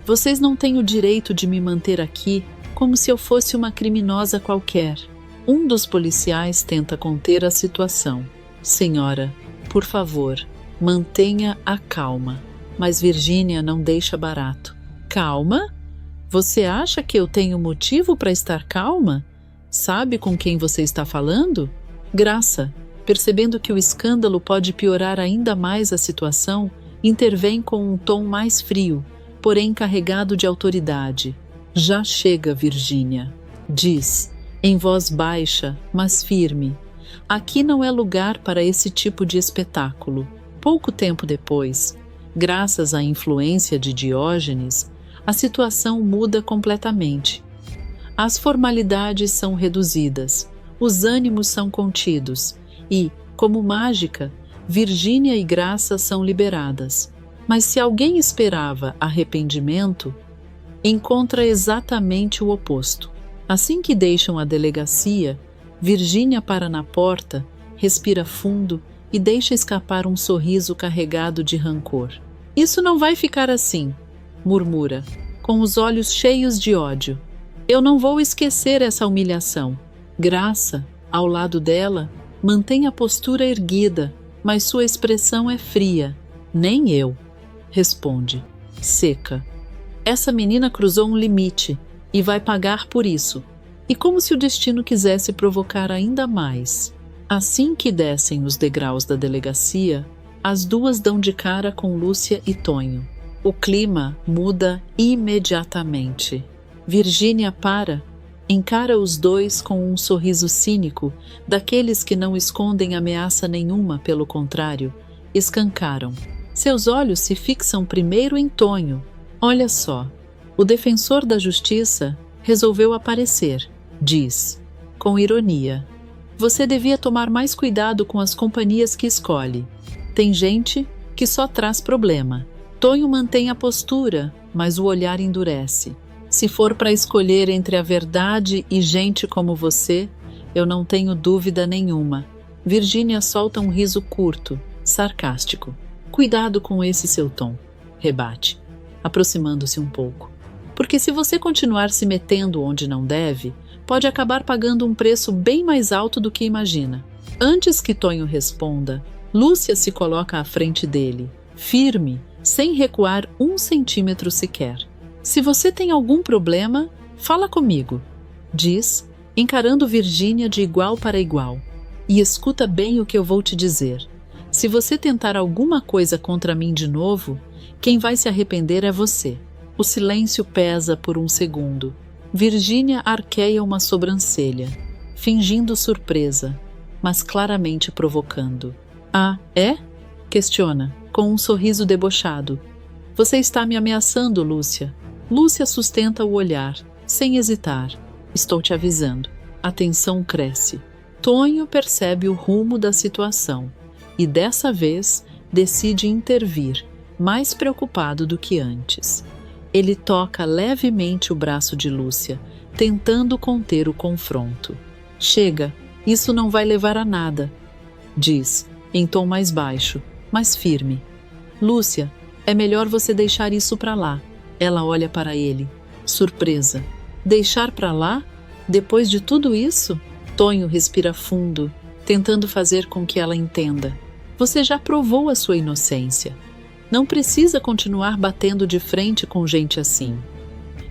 Vocês não têm o direito de me manter aqui como se eu fosse uma criminosa qualquer. Um dos policiais tenta conter a situação. Senhora, por favor, mantenha a calma. Mas Virgínia não deixa barato. Calma? Você acha que eu tenho motivo para estar calma? Sabe com quem você está falando? Graça, percebendo que o escândalo pode piorar ainda mais a situação, intervém com um tom mais frio, porém carregado de autoridade. Já chega, Virgínia, diz, em voz baixa, mas firme. Aqui não é lugar para esse tipo de espetáculo. Pouco tempo depois, graças à influência de Diógenes, a situação muda completamente. As formalidades são reduzidas, os ânimos são contidos e, como mágica, Virgínia e Graça são liberadas. Mas se alguém esperava arrependimento, encontra exatamente o oposto. Assim que deixam a delegacia, Virgínia para na porta, respira fundo e deixa escapar um sorriso carregado de rancor. Isso não vai ficar assim, murmura, com os olhos cheios de ódio. Eu não vou esquecer essa humilhação. Graça, ao lado dela, mantém a postura erguida, mas sua expressão é fria. Nem eu, responde, seca. Essa menina cruzou um limite e vai pagar por isso. E como se o destino quisesse provocar ainda mais. Assim que descem os degraus da delegacia, as duas dão de cara com Lúcia e Tonho. O clima muda imediatamente. Virgínia para, encara os dois com um sorriso cínico, daqueles que não escondem ameaça nenhuma, pelo contrário, escancaram. Seus olhos se fixam primeiro em Tonho. Olha só, o defensor da justiça resolveu aparecer, diz, com ironia. Você devia tomar mais cuidado com as companhias que escolhe. Tem gente que só traz problema. Tonho mantém a postura, mas o olhar endurece. Se for para escolher entre a verdade e gente como você, eu não tenho dúvida nenhuma. Virgínia solta um riso curto, sarcástico. Cuidado com esse seu tom, rebate, aproximando-se um pouco. Porque se você continuar se metendo onde não deve, pode acabar pagando um preço bem mais alto do que imagina. Antes que Tonho responda, Lúcia se coloca à frente dele, firme, sem recuar 1 centímetro sequer. Se você tem algum problema, fala comigo, diz, encarando Virgínia de igual para igual. E escuta bem o que eu vou te dizer. Se você tentar alguma coisa contra mim de novo, quem vai se arrepender é você. O silêncio pesa por um segundo. Virgínia arqueia uma sobrancelha, fingindo surpresa, mas claramente provocando. Ah, é? Questiona, com um sorriso debochado. Você está me ameaçando, Lúcia. Lúcia sustenta o olhar, sem hesitar. Estou te avisando. A tensão cresce. Tonho percebe o rumo da situação e, dessa vez, decide intervir, mais preocupado do que antes. Ele toca levemente o braço de Lúcia, tentando conter o confronto. Chega, isso não vai levar a nada, diz, em tom mais baixo, mas firme. Lúcia, é melhor você deixar isso para lá. Ela olha para ele, surpresa. Deixar para lá? Depois de tudo isso? Tonho respira fundo, tentando fazer com que ela entenda. Você já provou a sua inocência. Não precisa continuar batendo de frente com gente assim.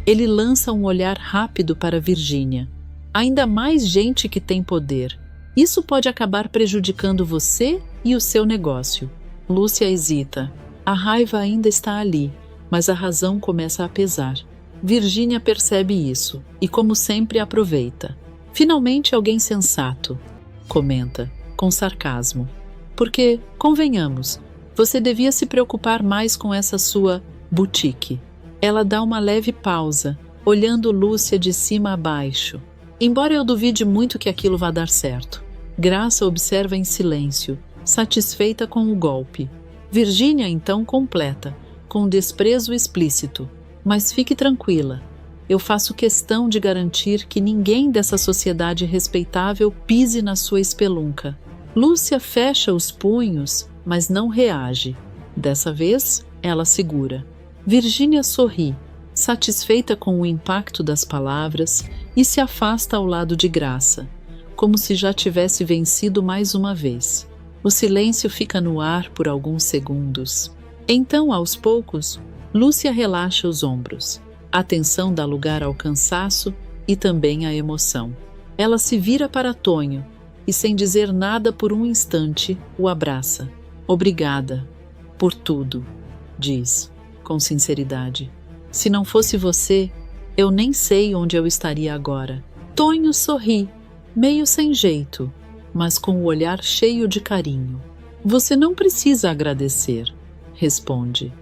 Ele lança um olhar rápido para Virgínia. Ainda mais gente que tem poder. Isso pode acabar prejudicando você e o seu negócio. Lúcia hesita. A raiva ainda está ali, mas a razão começa a pesar. Virgínia percebe isso e, como sempre, aproveita. Finalmente alguém sensato, comenta, com sarcasmo. Porque, convenhamos, você devia se preocupar mais com essa sua boutique. Ela dá uma leve pausa, olhando Lúcia de cima a baixo. Embora eu duvide muito que aquilo vá dar certo. Graça observa em silêncio, satisfeita com o golpe. Virgínia então completa, com desprezo explícito. Mas fique tranquila. Eu faço questão de garantir que ninguém dessa sociedade respeitável pise na sua espelunca. Lúcia fecha os punhos, mas não reage. Dessa vez, ela segura. Virgínia sorri, satisfeita com o impacto das palavras, e se afasta ao lado de Graça, como se já tivesse vencido mais uma vez. O silêncio fica no ar por alguns segundos. Então, aos poucos, Lúcia relaxa os ombros. A tensão dá lugar ao cansaço e também à emoção. Ela se vira para Tonho e, sem dizer nada por um instante, o abraça. Obrigada por tudo, diz, com sinceridade. Se não fosse você, eu nem sei onde eu estaria agora. Tonho sorri, meio sem jeito, mas com o olhar cheio de carinho. Você não precisa agradecer, responde.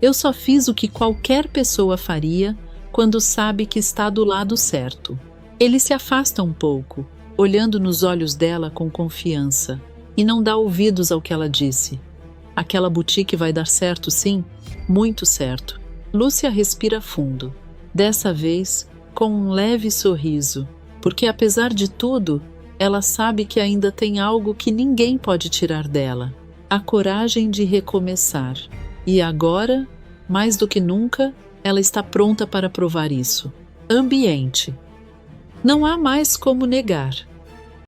Eu só fiz o que qualquer pessoa faria quando sabe que está do lado certo. Ele se afasta um pouco, olhando nos olhos dela com confiança, e não dá ouvidos ao que ela disse. Aquela boutique vai dar certo, sim? Muito certo. Lúcia respira fundo, dessa vez com um leve sorriso, porque apesar de tudo, ela sabe que ainda tem algo que ninguém pode tirar dela: a coragem de recomeçar. E agora, mais do que nunca, ela está pronta para provar isso. Ambiente. Não há mais como negar.